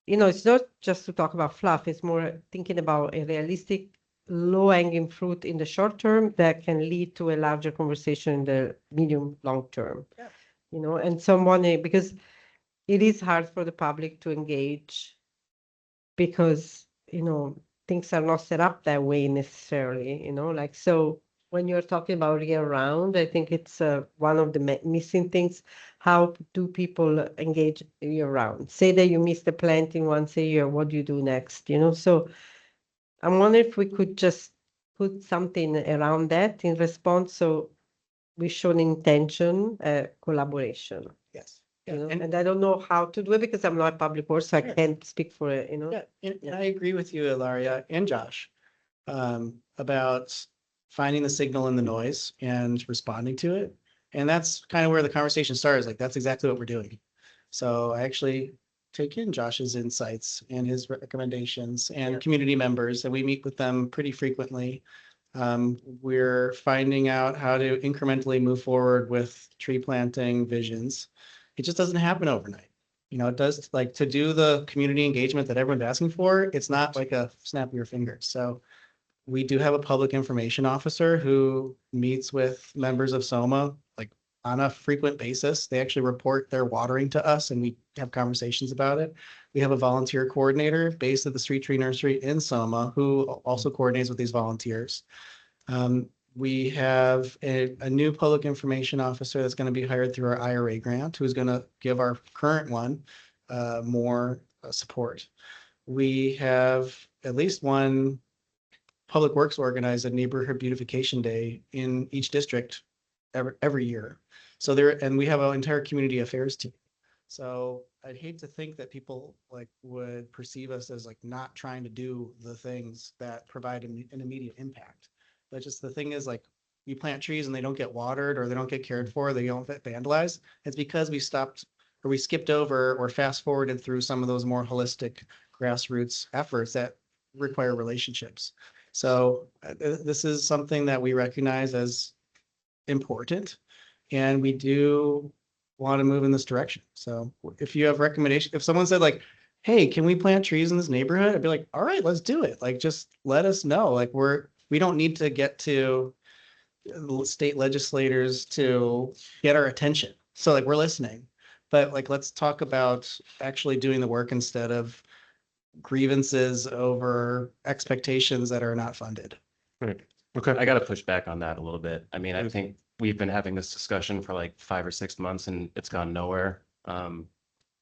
it's not just to talk about fluff, it's more thinking about a realistic low-hanging fruit in the short term that can lead to a larger conversation in the medium long term. Yeah. And so I'm wondering, because it is hard for the public to engage because, things are not set up that way necessarily, so when you're talking about year round, I think it's one of the missing things. How do people engage year round? Say that you miss the planting once a year, what do you do next? So I'm wondering if we could just put something around that in response, so we show an intention, collaboration. Yes. And I don't know how to do it because I'm not a public works, so I can't speak for it, Yeah, and I agree with you, Ilaria and Josh, about finding the signal in the noise and responding to it. And that's kind of where the conversation starts. Like, that's exactly what we're doing. So I actually take in Josh's insights and his recommendations and community members, and we meet with them pretty frequently. We're finding out how to incrementally move forward with tree planting visions. It just doesn't happen overnight. It does, like, to do the community engagement that everyone's asking for, it's not like a snap of your fingers. So we do have a public information officer who meets with members of SOMA, like, on a frequent basis. They actually report their watering to us and we have conversations about it. We have a volunteer coordinator based at the Street Tree Nursery in SOMA who also coordinates with these volunteers. We have a new public information officer that's going to be hired through our IRA grant, who's going to give our current one more support. We have at least one Public Works organize a neighborhood beautification day in each district every year. So and we have an entire community affairs team. So I'd hate to think that people would perceive us as not trying to do the things that provide an immediate impact. But just the thing is, you plant trees and they don't get watered or they don't get cared for, they don't get vandalized. It's because we stopped or we skipped over or fast forwarded through some of those more holistic grassroots efforts that require relationships. So this is something that we recognize as important, and we do want to move in this direction. So if you have recommendations, if someone said hey, can we plant trees in this neighborhood? I'd be like, all right, let's do it. Just let us know. We don't need to get to state legislators to get our attention. So we're listening, but let's talk about actually doing the work instead of grievances over expectations that are not funded. Right. Okay. I got to push back on that a little bit. I mean, I think we've been having this discussion for 5 or 6 months and it's gone nowhere. I'm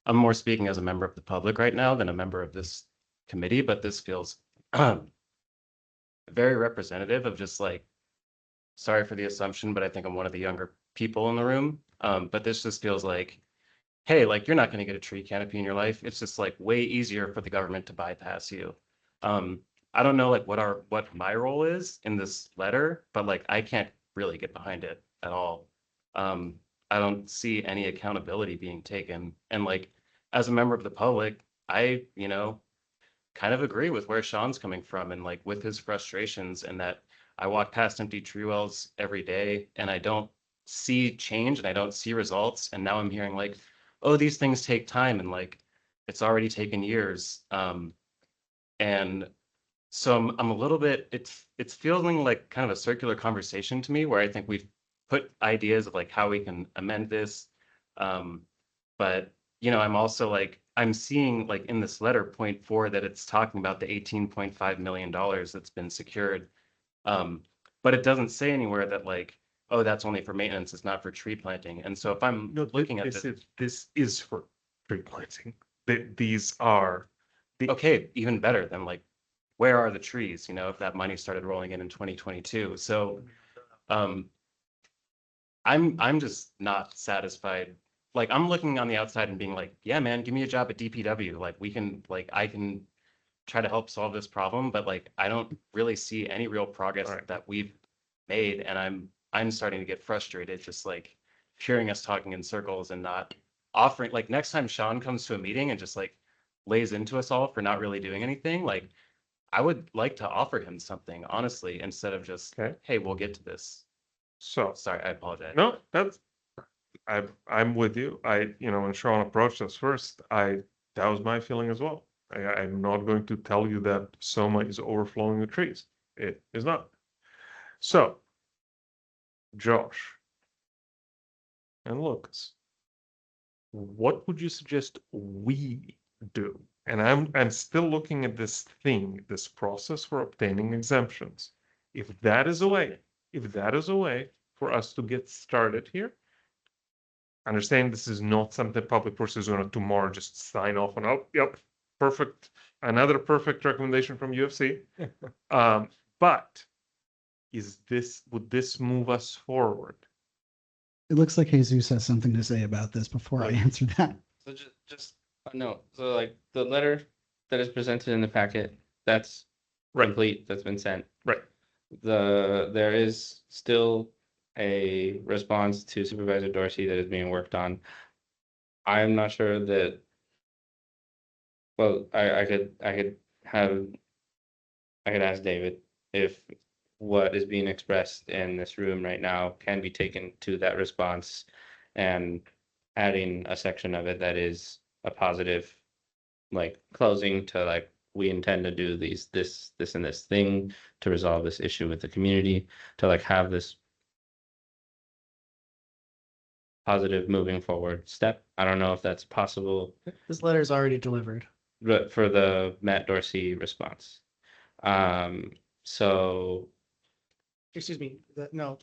more speaking as a member of the public right now than a member of this committee, but this feels very representative of just sorry for the assumption, but I think I'm one of the younger people in the room. But this just feels hey, you're not going to get a tree canopy in your life. It's just way easier for the government to bypass you. I don't know what my role is in this letter, but I can't really get behind it at all. I don't see any accountability being taken. And as a member of the public, I, kind of agree with where Sean's coming from and with his frustrations, and that I walk past empty tree wells every day and I don't see change and I don't see results. And now I'm hearing oh, these things take time and it's already taken years. And so I'm a little bit, it's feeling kind of a circular conversation to me, where I think we've put ideas of how we can amend this. But, you know, I'm also like, I'm seeing like in this letter, point 4, that it's talking about the $18.5 million that's been secured. But it doesn't say anywhere that like, oh, that's only for maintenance, it's not for tree planting. And so if I'm No, looking at this is for tree planting. These are okay, even better than like, where are the trees, you know, if that money started rolling in 2022. So, I'm just not satisfied. Like, I'm looking on the outside and being like, yeah, man, give me a job at DPW. Like, we can, like, I can try to help solve this problem, but like, I don't really see any real progress Alright. that we've made. And I'm starting to get frustrated, just like hearing us talking in circles and not offering, like, next time Sean comes to a meeting and just like lays into us all for not really doing anything, like, I would like to offer him something, honestly, instead of just, Okay. hey, we'll get to this. so. Sorry, I apologize. No, I'm with you. When Sean approached us first, that was my feeling as well. I'm not going to tell you that Soma is overflowing with trees. It is not. So, Josh and Lucas, what would you suggest we do? And I'm still looking at this thing, this process for obtaining exemptions. If that is a way for us to get started here, understand this is not something public works is going to tomorrow just sign off on. Oh, yep, perfect. Another perfect recommendation from UFC. But would this move us forward? It looks like Jesus has something to say about this before I answer that. So just a note. So like the letter that is presented in the packet, that's complete, that's been sent. Right. There is still a response to Supervisor Dorsey that is being worked on. I'm not sure that, well, I could ask David if what is being expressed in this room right now can be taken to that response and adding a section of it that is a positive, like closing to like, we intend to do this and this thing to resolve this issue with the community, to like have this positive moving forward step. I don't know if that's possible, This letter is already delivered. but for the Matt Dorsey response. So Excuse me, no,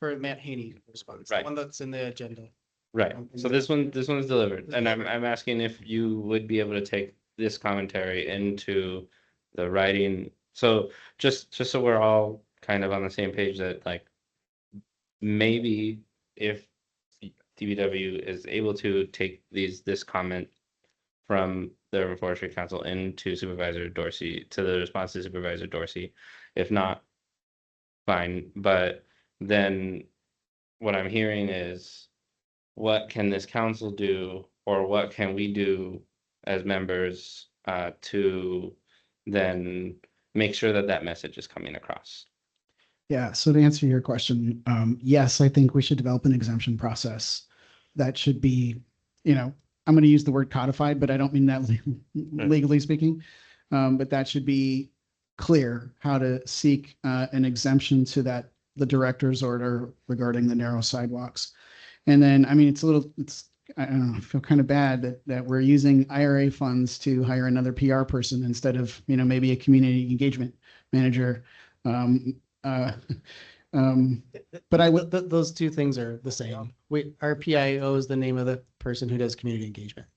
for Matt Haney response, the Right. one that's in the agenda. right, so this one's delivered, and I'm asking if you would be able to take this commentary into the writing. So just so we're all kind of on the same page, that like maybe if DBW is able to take this comment from the Urban Forestry Council into Supervisor Dorsey, to the response to Supervisor Dorsey. If not, fine. But then what I'm hearing is, what can this council do, or what can we do as members to then make sure that that message is coming across? Yeah, so to answer your question, yes, I think we should develop an exemption process that should be, I'm going to use the word codified, but I don't mean that legally speaking. But that should be clear how to seek an exemption to the director's order regarding the narrow sidewalks. And then, I mean, I don't know, I feel kind of bad that we're using IRA funds to hire another PR person instead of, maybe a community engagement manager. But I would, Those two things are the same. Our PIO is the name of the person who does community engagement.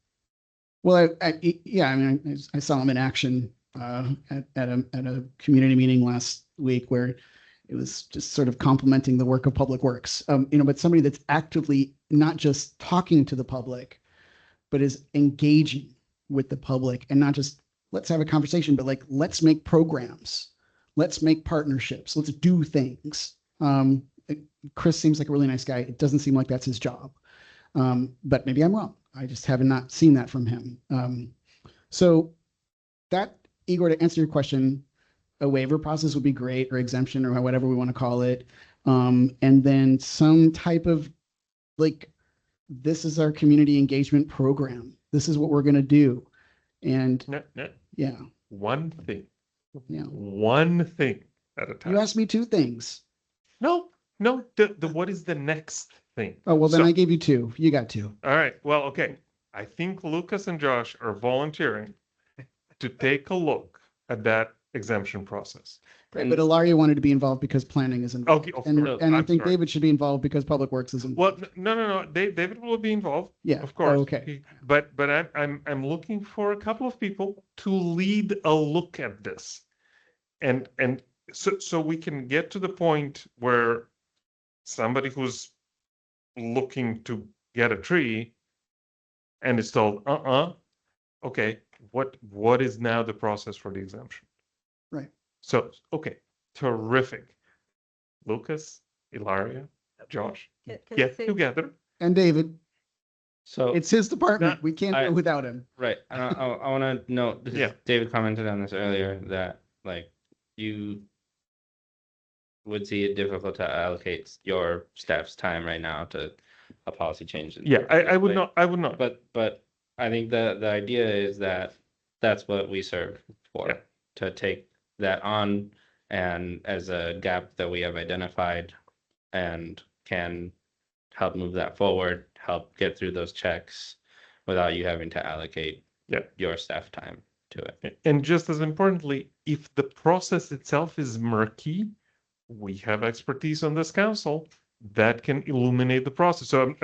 well, yeah, I mean, I saw him in action at a community meeting last week where it was just sort of complimenting the work of Public Works. But somebody that's actively not just talking to the public, but is engaging with the public, and not just let's have a conversation, but like, let's make programs, let's make partnerships, let's do things. Chris seems like a really nice guy. It doesn't seem like that's his job. But maybe I'm wrong. I just have not seen that from him. So that, Igor, to answer your question, a waiver process would be great, or exemption, or whatever we want to call it. And then some type of like, this is our community engagement program. This is what we're going to do. And No. yeah, One thing at a time. you asked me two things. No. What is the next thing. Oh, well, then So- I gave you two. You got two. All right, well, okay. I think Lucas and Josh are volunteering to take a look at that exemption process. Right, but Ilaria wanted to be involved because planning is involved. Okay, of And, course. and I I'm think sorry. David should be involved because Public Works is Well, involved. no. David will be involved. Yeah. Of course. Oh, okay. But I'm looking for a couple of people to lead a look at this. And so we can get to the point where somebody who's looking to get a tree and is told, okay, what is now the process for the exemption? Right. So, okay, terrific. Lucas, Ilaria, Josh, Can I get say- together. And David, So, it's his department. We can't I- go without him. right, I want to note, this is- Yeah. David commented on this earlier, that like you would see it difficult to allocate your staff's time right now to a policy change. Yeah, I would Like, not, I would not. But I think the idea is that that's what we serve for, Yeah. to take that on and as a gap that we have identified and can help move that forward, help get through those checks without you having to allocate Yeah. your staff time to it. And just as importantly, if the process itself is murky, we have expertise on this council that can illuminate the process. So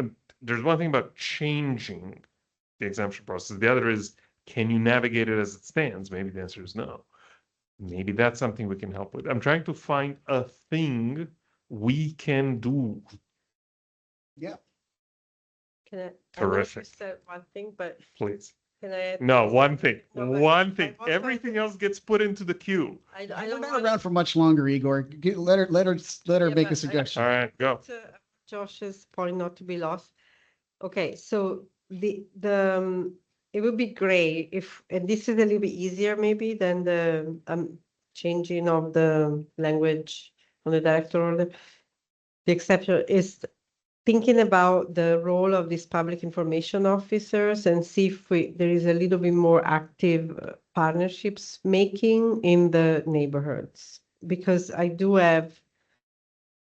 there's one thing about changing the exemption process. The other is, can you navigate it as it stands? Maybe the answer is no. Maybe that's something we can help with. I'm trying to find a thing we can do. Yeah. Can I know you Terrific. said one thing, but Please. can I? add No, this? one thing. No, but One I thing. was going Everything to- else gets put into the queue. I We're don't not want. around for much longer, Igor. Let her Yeah, make a but suggestion. All right, go. to Josh's point, not to be lost. Okay, so it would be great if, and this is a little bit easier maybe than the changing of the language on the director order. The exception is thinking about the role of these public information officers and see if there is a little bit more active partnerships making in the neighborhoods. Because I do have,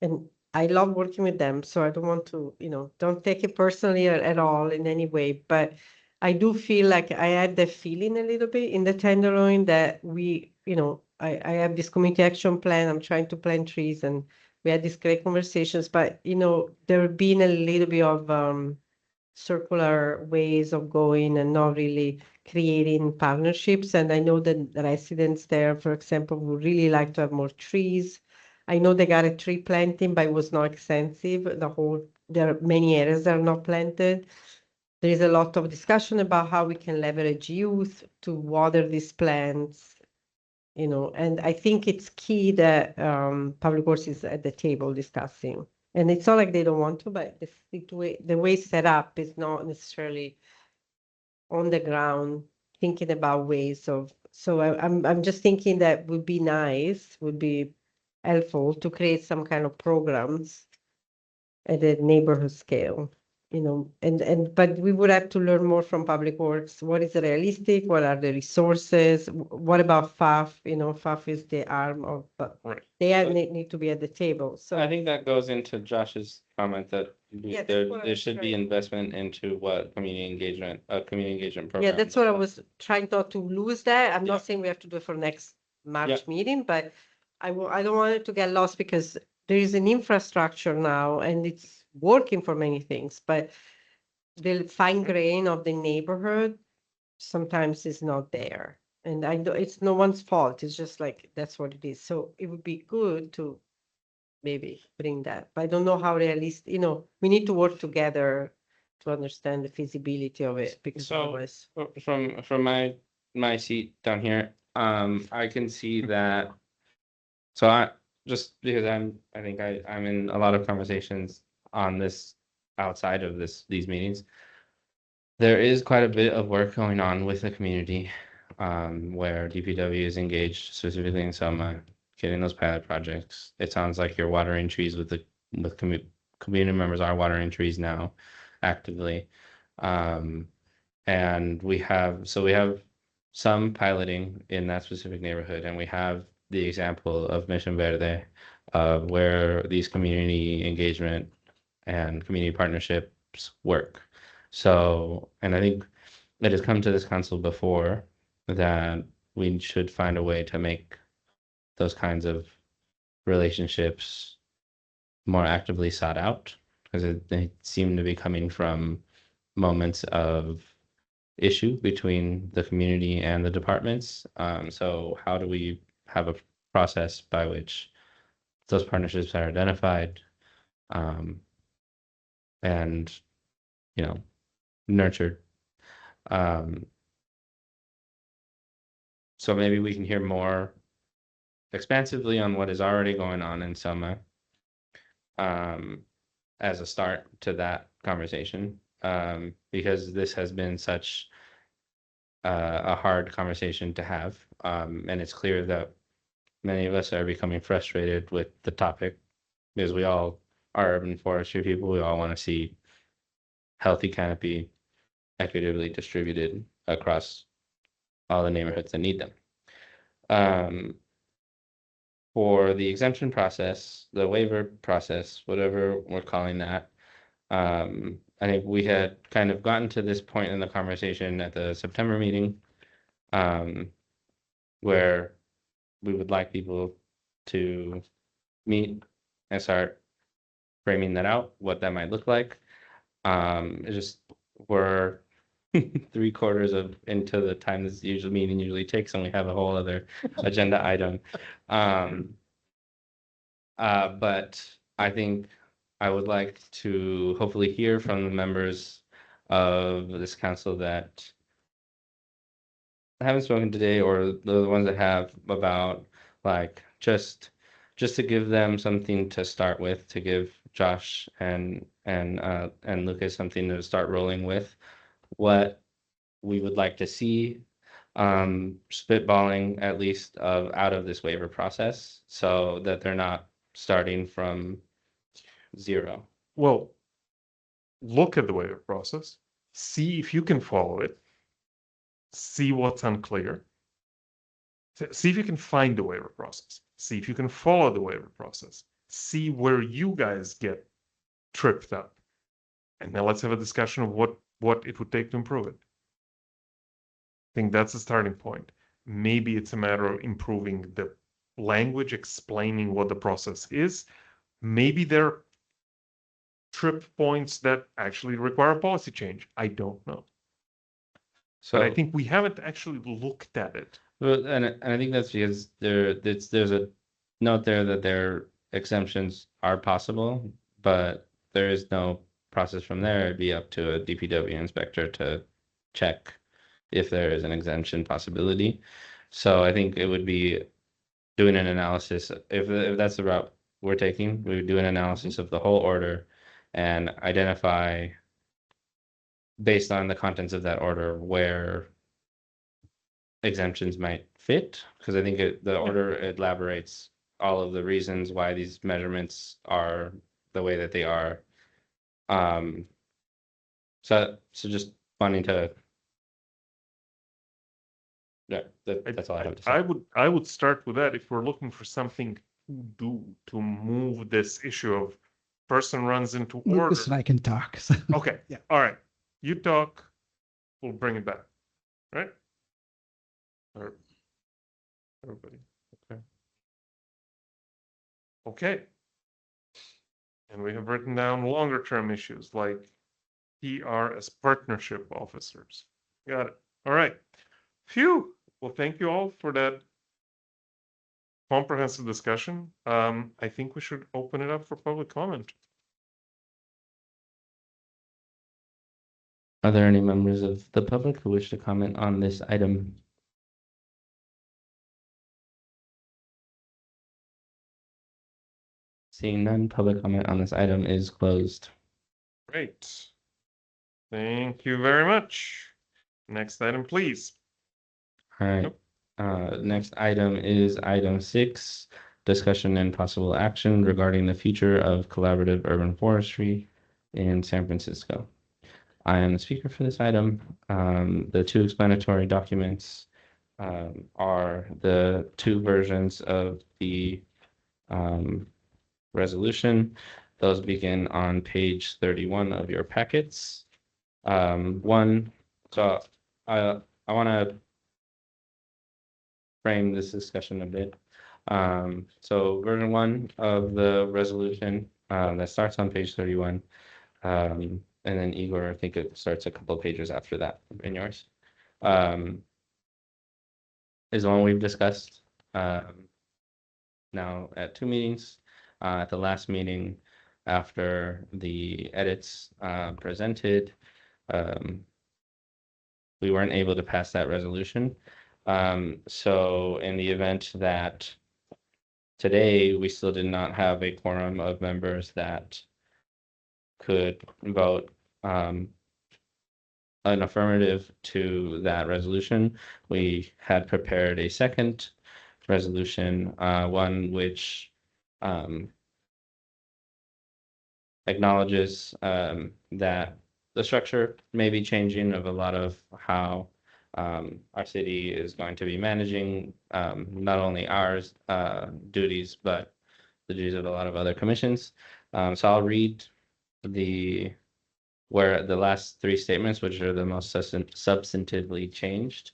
and I love working with them, so I don't want to, don't take it personally at all in any way, but I do feel like I had the feeling a little bit in the Tenderloin that I have this community action plan, I'm trying to plant trees, and we had these great conversations, but, there have been a little bit of circular ways of going and not really creating partnerships. And I know that the residents there, for example, would really like to have more trees. I know they got a tree planting, but it was not extensive. There are many areas that are not planted. There is a lot of discussion about how we can leverage youth to water these plants, and I think it's key that Public Works is at the table discussing. And it's not like they don't want to, but the way it's set up is not necessarily on the ground thinking about ways of. So I'm just thinking that would be nice, would be helpful to create some kind of programs at a neighborhood scale, but we would have to learn more from Public Works. What is realistic? What are the resources? What about FAF? FAF is the arm of, but Right. they need to be at the table. So I think that goes into Josh's comment that Yeah, that's there what I there was should be trying- investment into what community engagement program. yeah, that's what I was trying not to lose that. I'm Yeah. not saying we have to do it for next March Yeah. meeting, but I don't want it to get lost because there is an infrastructure now and it's working for many things, but the fine grain of the neighborhood sometimes is not there. And I know it's no one's fault. It's just like, that's what it is. So it would be good to maybe bring that, but I don't know how realistic, we need to work together to understand the feasibility of it because So- otherwise. From my seat down here, I can see that. So I just because I think I'm in a lot of conversations on this outside of these meetings. There is quite a bit of work going on with the community, where DPW is engaged specifically in some getting those pilot projects. It sounds like you're watering trees with community members are watering trees now actively. And we have some piloting in that specific neighborhood, and we have the example of Mission Verde, where these community engagement and community partnerships work. So, and I think it has come to this council before that we should find a way to make those kinds of relationships more actively sought out, because they seem to be coming from moments of issue between the community and the departments. So how do we have a process by which those partnerships are identified, and, you know, nurtured? So maybe we can hear more expansively on what is already going on in Soma, as a start to that conversation, because this has been such a hard conversation to have, and it's clear that many of us are becoming frustrated with the topic, because we all are urban forestry people. We all want to see healthy canopy equitably distributed across all the neighborhoods that need them. For the exemption process, the waiver process, whatever we're calling that, I think we had kind of gotten to this point in the conversation at the September meeting, where we would like people to meet and start framing that out, what that might look like. It's just we're 3/4 of into the time this meeting usually takes, and we have a whole other agenda item. But I think I would like to hopefully hear from the members of this council that haven't spoken today, or the ones that have, about, like, just to give them something to start with, to give Josh and Lucas something to start rolling with, what we would like to see, spitballing at least out of this waiver process, so that they're not starting from zero. Well, look at the waiver process, see if you can follow it, see what's unclear, see if you can find the waiver process, see if you can follow the waiver process, see where you guys get tripped up, and then let's have a discussion of what it would take to improve it. I think that's the starting point. Maybe it's a matter of improving the language, explaining what the process is. Maybe there are trip points that actually require a policy change. I don't know. So But I think we haven't actually looked at it. well, and I think that's because there's a note there that their exemptions are possible, but there is no process from there. It'd be up to a DPW inspector to check if there is an exemption possibility. So I think it would be doing an analysis. If that's the route we're taking, we would do an analysis of the whole order and identify, based on the contents of that order, where exemptions might fit, because I think the order elaborates all of the reasons why these measurements are the way that they are. So just wanting to, yeah, that's all I have to say. I would start with that if we're looking for something to do to move this issue of person runs into order. Lucas and I can talk. So. Okay. Yeah. All right. You talk. We'll bring it back. Right? Or everybody. Okay. Okay. And we have written down longer term issues like PR as partnership officers. Got it. All right. Phew. Well, thank you all for that comprehensive discussion. I think we should open it up for public comment. Are there any members of the public who wish to comment on this item? Seeing none, public comment on this item is closed. Great. Thank you very much. Next item, please. All right. Next item is item 6, discussion and possible action regarding the future of collaborative urban forestry in San Francisco. I am the speaker for this item. The 2 explanatory documents are the 2 versions of the resolution. Those begin on page 31 of your packets. One, so I want to frame this discussion a bit. So version 1 of the resolution that starts on page 31. And then Igor, I think it starts a couple of pages after that in yours. Is the one we've discussed now at 2 meetings. At the last meeting, after the edits presented, we weren't able to pass that resolution. So in the event that today we still did not have a quorum of members that could vote an affirmative to that resolution, we had prepared a second resolution, one which acknowledges that the structure may be changing of a lot of how our city is going to be managing not only ours duties, but the duties of a lot of other commissions. So I'll read where the last 3 statements, which are the most substantively changed.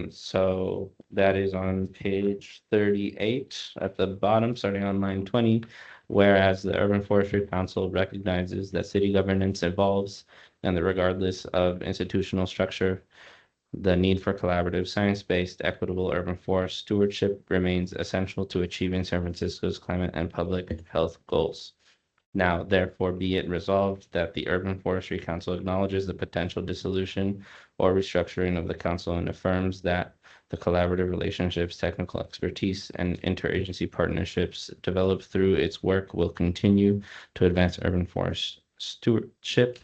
So that is on page 38 at the bottom, starting on line 20. Whereas the Urban Forestry Council recognizes that city governance evolves and that regardless of institutional structure, the need for collaborative, science-based, equitable urban forest stewardship remains essential to achieving San Francisco's climate and public health goals. Now, therefore, be it resolved that the Urban Forestry Council acknowledges the potential dissolution or restructuring of the council and affirms that the collaborative relationships, technical expertise, and interagency partnerships developed through its work will continue to advance urban forest stewardship,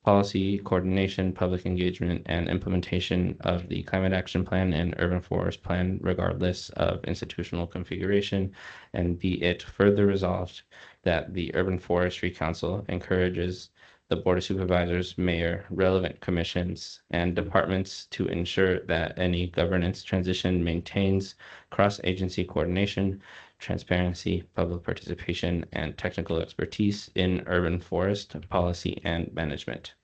policy coordination, public engagement, and implementation of the Climate Action Plan and Urban Forest Plan, regardless of institutional configuration. And be it further resolved that the Urban Forestry Council encourages the Board of Supervisors, Mayor, relevant commissions, and departments to ensure that any governance transition maintains cross-agency coordination, transparency, public participation, and technical expertise in urban forest policy and management.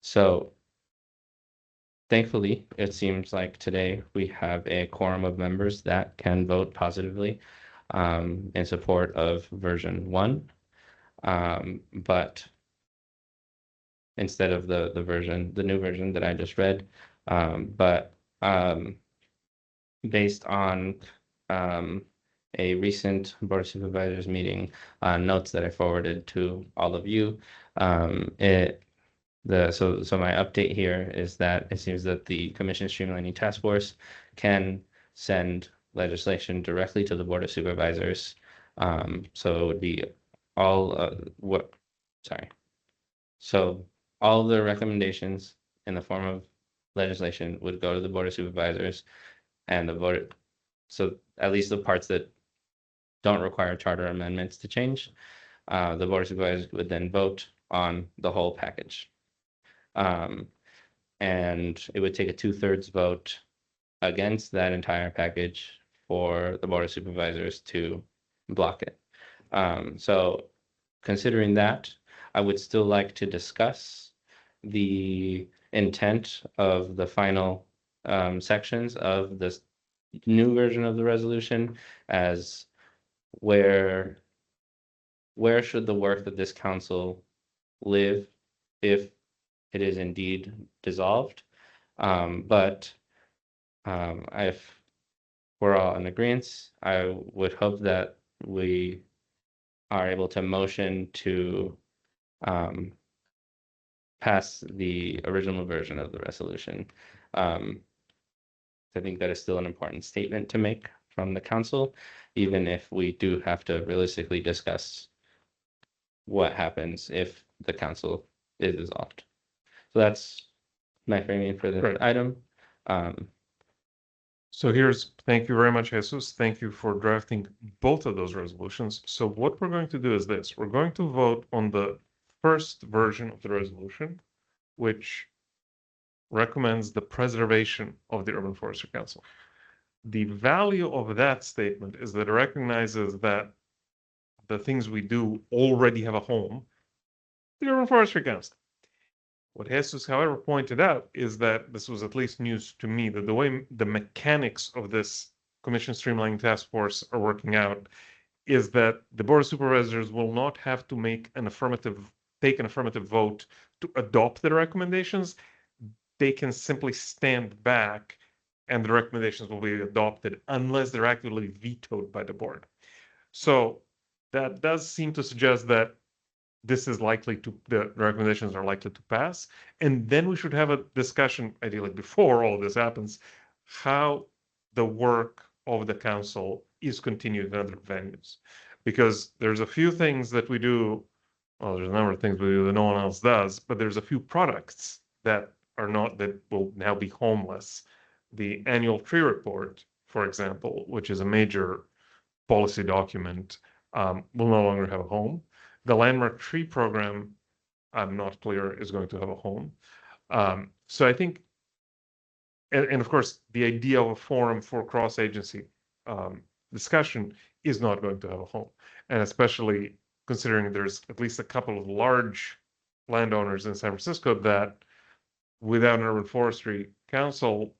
So thankfully, it seems like today we have a quorum of members that can vote positively in support of version 1. But instead of the new version that I just read, but based on a recent Board of Supervisors meeting notes that I forwarded to all of you. So my update here is that it seems that the Commission Streamlining Task Force can send legislation directly to the Board of Supervisors. So it would be all So all the recommendations in the form of legislation would go to the Board of Supervisors, and the vote. So at least the parts that don't require charter amendments to change, the Board of Supervisors would then vote on the whole package. And it would take a 2/3 vote against that entire package for the Board of Supervisors to block it. So considering that, I would still like to discuss the intent of the final sections of this new version of the resolution, as where should the work of this council live if it is indeed dissolved. But if we're all in agreement, I would hope that we are able to motion to pass the original version of the resolution. I think that is still an important statement to make from the council, even if we do have to realistically discuss what happens if the council is dissolved. So that's my framing for this item. So thank you very much, Jesus. Thank you for drafting both of those resolutions. So what we're going to do is this. We're going to vote on the first version of the resolution, which recommends the preservation of the Urban Forestry Council. The value of that statement is that it recognizes that the things we do already have a home, the Urban Forestry Council. What Jesus, however, pointed out is that this was at least news to me, that the way the mechanics of this Commission Streamlining Task Force are working out is that the Board of Supervisors will not have to take an affirmative vote to adopt the recommendations. They can simply stand back and the recommendations will be adopted unless they're actively vetoed by the board. So that does seem to suggest that the recommendations are likely to pass. And then we should have a discussion, ideally before all of this happens, how the work of the council is continued in other venues. Because there's a few things that we do, well, there's a number of things we do that no one else does, but there's a few products that will now be homeless. The annual tree report, for example, which is a major policy document, will no longer have a home. The landmark tree program, I'm not clear, is going to have a home. So I think, and of course, the idea of a forum for cross-agency discussion is not going to have a home. And especially considering there's at least a couple of large landowners in San Francisco that without an urban forestry council,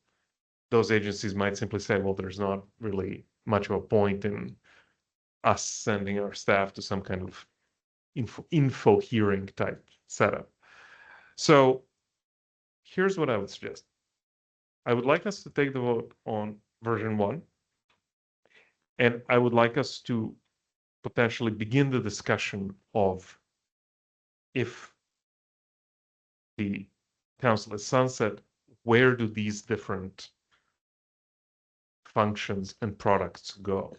those agencies might simply say, well, there's not really much of a point in us sending our staff to some kind of info hearing type setup. So here's what I would suggest. I would like us to take the vote on version 1. And I would like us to potentially begin the discussion of if the council is sunset, where do these different functions and products go?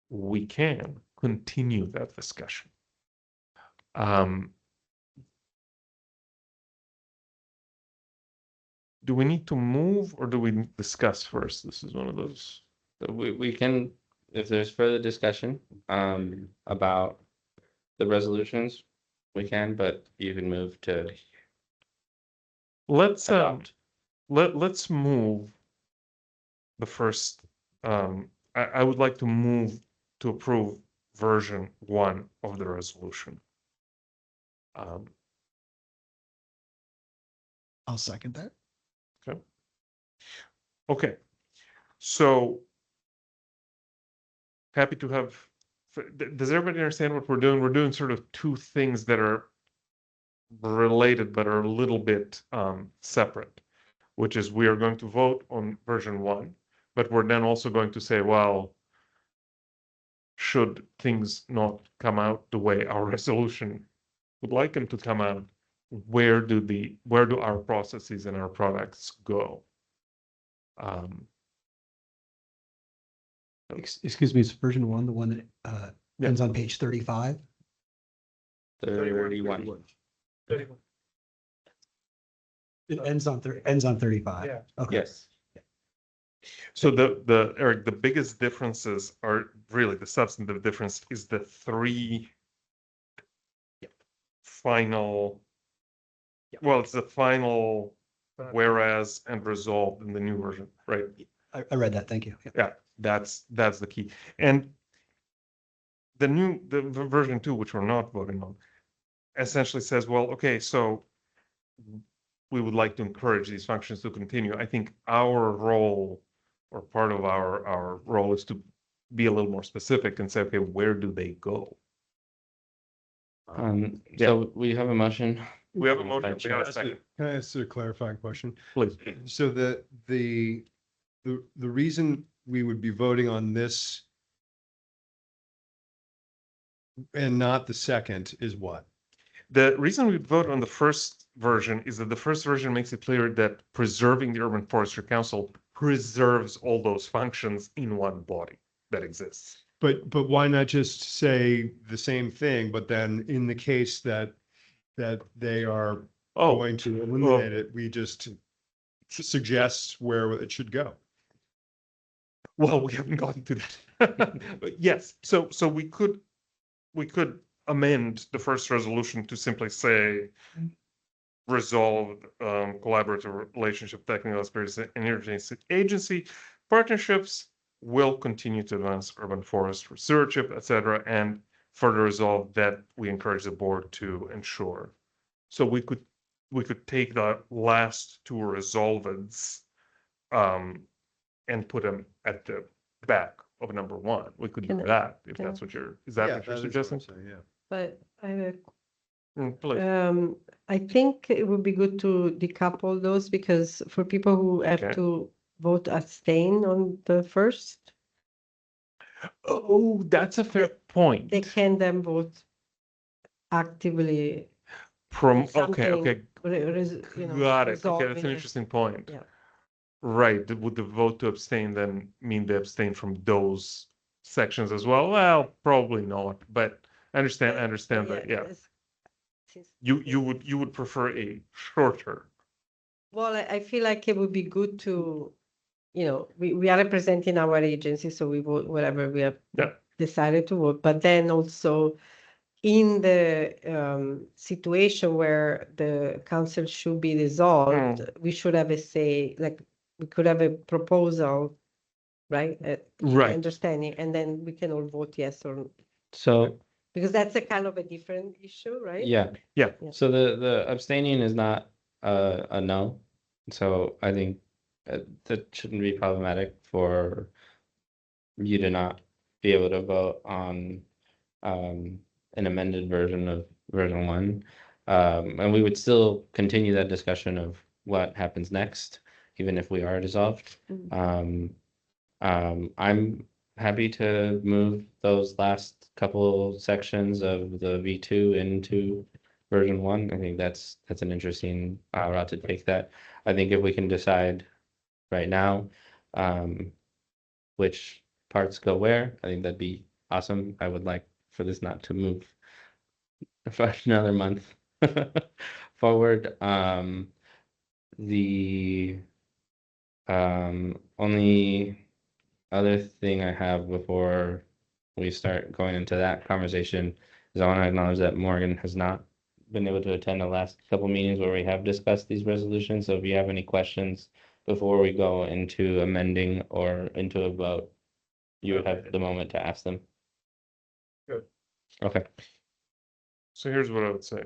We can continue that discussion. Do we need to move or do we discuss first? This is one of those. We can, if there's further discussion about the resolutions, we can, but you can move to Let's adopt. let's move the first. I would like to move to approve version 1 of the resolution. I'll second that. Okay, so happy to have. Does everybody understand what we're doing? We're doing sort of two things that are related but are a little bit separate, which is we are going to vote on version 1, but we're then also going to say, well, should things not come out the way our resolution would like them to come out, where do our processes and our products go? Excuse me, it's version 1, the one that ends on page 35? 31. It ends on 35. Yeah. Okay. Yes. So Eric, the biggest differences are really the substantive difference is the 3 final. Well, it's the final whereas and resolved in the new version, right? I read that. Thank you. Yeah, that's the key. And the version 2, which we're not voting on, essentially says, well, okay, so we would like to encourage these functions to continue. I think our role or part of our role is to be a little more specific and say, okay, where do they go? So we have a motion. We have a motion. We have a second. Can I ask a clarifying question? Please. So the reason we would be voting on this and not the second is what? The reason we vote on the first version is that the first version makes it clear that preserving the Urban Forestry Council preserves all those functions in one body that exists. But why not just say the same thing, but then in the case that they are going to eliminate it, we just suggest where it should go? Well, we haven't gotten to that. But yes, so we could amend the first resolution to simply say resolved collaborative relationship, technical expertise, and interagency partnerships will continue to advance urban forest stewardship, etc. And further resolve that we encourage the board to ensure. So we could take the last two resolveds and put them at the back of number one. We could do Can I- that if can that's I- what is that what you're is suggesting? I'm saying, yeah. But I have Please. I think it would be good to decouple those because for people who have Okay. to vote abstain on the first, Oh, that's a fair point. they can then vote actively. Okay, something okay. Got it. Okay, that's resolving an it. interesting point. Yeah. Right. Would the vote to abstain then mean they abstain from those sections as well? Well, probably not, but I understand that, yeah. You would prefer a shorter. Well, I feel like it would be good to, we are representing our agency, so we vote whatever we have Yeah. decided to vote, but then also in the situation where the council should be dissolved, we should have a say, like, we could have a proposal, right? Right. Understanding, and then we can all vote yes or no. So, Because that's a kind of a different issue, right? yeah. Yeah. So the abstaining is not a no. So I think that shouldn't be problematic for you to not be able to vote on an amended version of version one. And we would still continue that discussion of what happens next, even if we are dissolved. I'm happy to move those last couple sections of the V2 into version one. I think that's an interesting route to take that. I think if we can decide right now which parts go where, I think that'd be awesome. I would like for this not to move for another month forward. The only other thing I have before we start going into that conversation is I want to acknowledge that Morgan has not been able to attend the last couple meetings where we have discussed these resolutions. So if you have any questions before we go into amending or into a vote, you would have the moment to ask them. Good. Okay. So here's what I would say.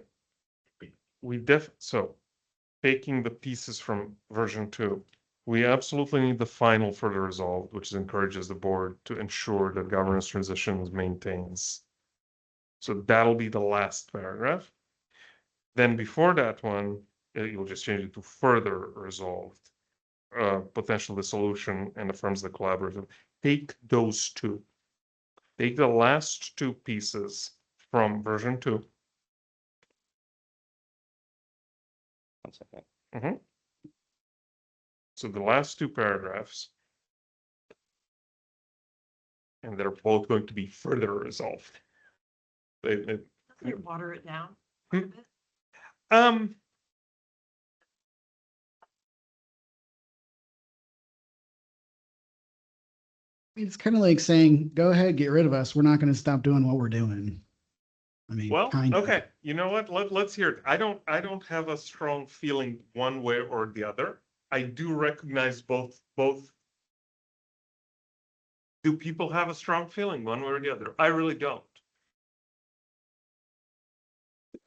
So taking the pieces from version 2, we absolutely need the final further resolved, which encourages the board to ensure that governance transitions maintains. So that'll be the last paragraph. Then before that one, you'll just change it to further resolved, potential dissolution and affirms the collaborative. Take those two. Take the last two pieces from version 2. 1 second. So the last two paragraphs, and they're both going to be further resolved. Doesn't it water it down quite a bit? It's kind of like saying, go ahead, get rid of us. We're not going to stop doing what we're doing. I mean, Well, kind of. okay, you know what? Let's hear it. I don't have a strong feeling one way or the other. I do recognize both. Do people have a strong feeling one way or the other? I really don't.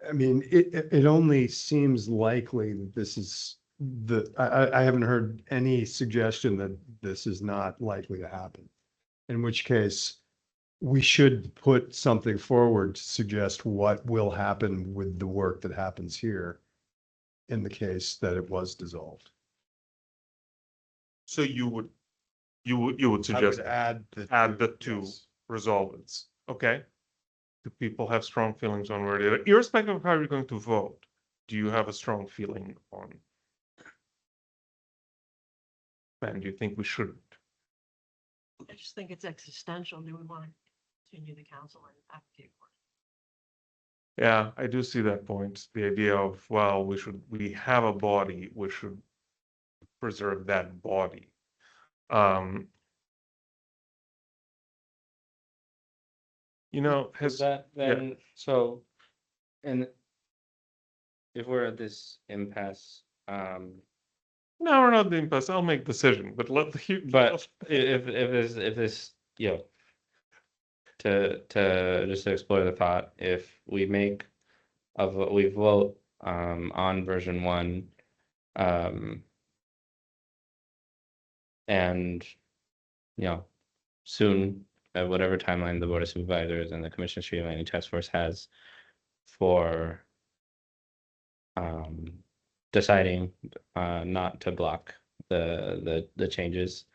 I mean, it only seems likely that this is I haven't heard any suggestion that this is not likely to happen. In which case, we should put something forward to suggest what will happen with the work that happens here in the case that it was dissolved. So you would I would suggest add the two yes. resolvents, okay? Do people have strong feelings on where they're, irrespective of how you're going to vote? Do you have a strong feeling on? And do you think we shouldn't? I just think it's existential. Do we want to continue the council and advocate for it? Yeah, I do see that point. The idea of, well, we have a body, we should preserve that body. Is that then, so, and if we're at this impasse, no, we're not the impasse. I'll make decision, but but if this, to just to explore the thought, if we make we vote on version 1, and soon, at whatever timeline the Board of Supervisors and the Commission Street Landing Task Force has for deciding not to block the changes,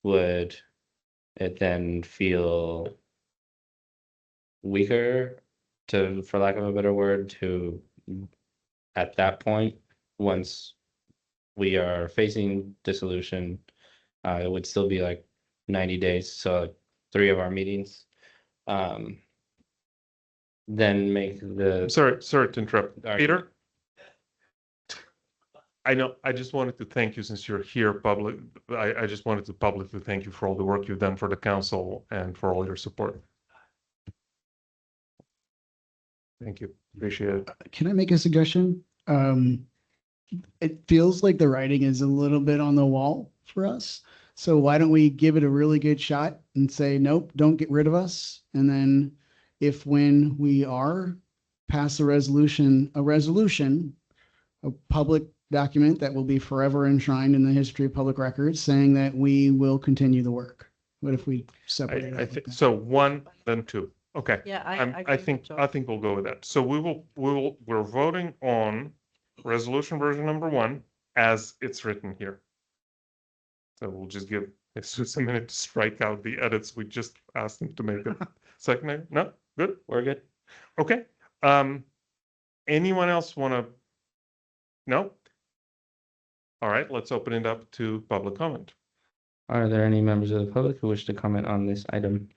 would it then feel weaker, for lack of a better word, to at that point, once we are facing dissolution, it would still be like 90 days, so 3 of our meetings, then make the Sorry to interrupt. Argument. Peter? I know, I just wanted to thank you since you're here public. I just wanted to publicly thank you for all the work you've done for the council and for all your support. Thank you. Appreciate it. Can I make a suggestion? It feels like the writing is a little bit on the wall for us. So why don't we give it a really good shot and say, nope, don't get rid of us. And then when we are pass a resolution, a public document that will be forever enshrined in the history of public records, saying that we will continue the work. What if we separate it? I think so. 1, then 2. Okay. Yeah, I think we'll go with that. So we're voting on resolution version number 1 as it's written here. So we'll just give Jesus a minute to strike out the edits we just asked him to make it. Second, no, good, we're good. Okay. Anyone else want to? No. All right. Let's open it up to public comment. Are there any members of the public who wish to comment on this item?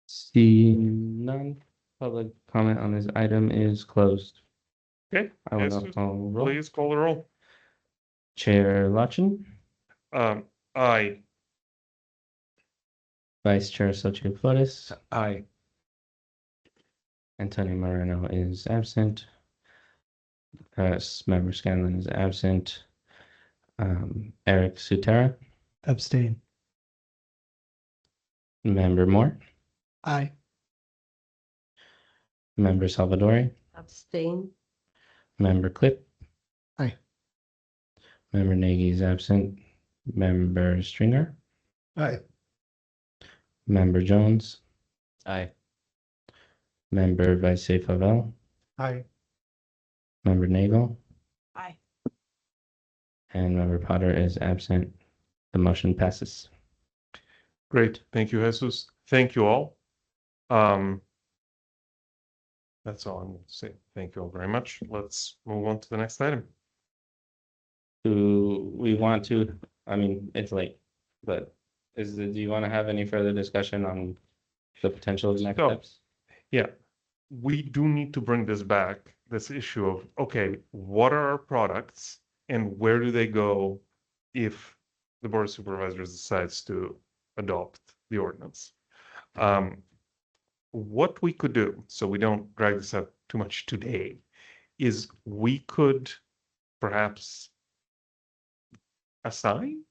Seeing none, public comment on this item is closed. Okay. I will now Jesus, call roll. please call the roll. Chair Lachin, Aye. Vice Chair Xochitl Flores, Aye. Antonio Moreno is absent. Member Scanlon is absent. Eric Sutera, Abstain. Member Moore, Aye. Member Salvadori, Abstain. Member Clip. Aye. Member Nagy is absent. Member Stringer, Aye. Member Jones, Aye. Member Vice Favel, Aye. Member Nagel, Aye. and Member Potter is absent. The motion passes. Great. Thank you, Jesus. Thank you all. That's all I'm going to say. Thank you all very much. Let's move on to the next item. Do we want to, I mean, it's late, but do you want to have any further discussion on the potential of next So- steps? Yeah, we do need to bring this back, this issue of, okay, what are our products and where do they go if the Board of Supervisors decides to adopt the ordinance? What we could do, so we don't drag this out too much today, is we could perhaps assign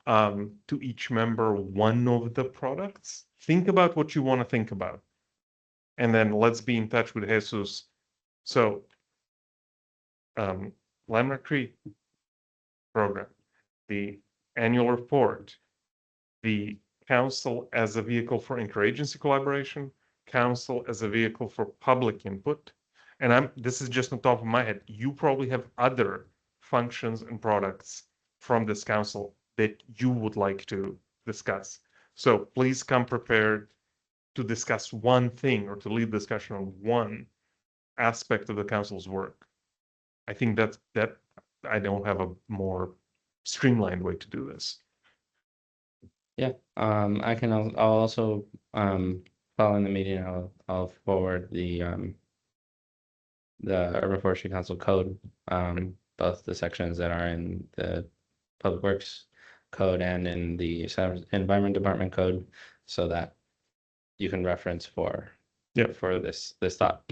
to each member one of the products. Think about what you want to think about. And then let's be in touch with Jesus. So, Landmark Tree program, the annual report, the council as a vehicle for interagency collaboration, council as a vehicle for public input. And this is just on top of my head. You probably have other functions and products from this council that you would like to discuss. So please come prepared to discuss one thing or to lead discussion on one aspect of the council's work. I think that I don't have a more streamlined way to do this. Yeah, I'll also, following the meeting, I'll forward the Urban Forestry Council code, both the sections that are in the Public Works Code and in the Environment Department Code, so that you can reference for this thought.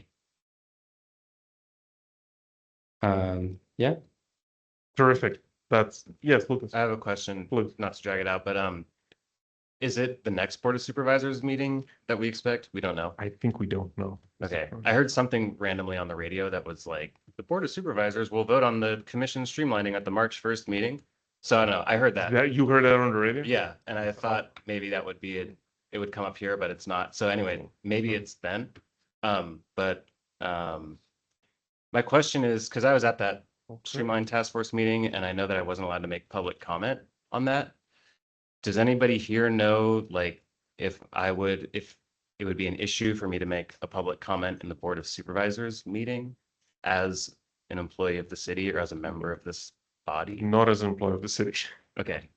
Yeah. Terrific. Yes, Lucas. I have a question, Please. not to drag it out, but Is it the next Board of Supervisors meeting that we expect? We don't know. I think we don't know. Okay, I heard something randomly on the radio that was like, the Board of Supervisors will vote on the commission streamlining at the March 1st meeting. So I don't know, I heard that. That you heard that on the radio? Yeah, and I thought maybe that would be it. It would come up here, but it's not. So anyway, maybe it's then. My question is, because I was at that Streamline Task Force meeting and I know that I wasn't allowed to make public comment on that. Does anybody here know, like, if it would be an issue for me to make a public comment in the Board of Supervisors meeting as an employee of the city or as a member of this body? Not as an employee of the city. Okay.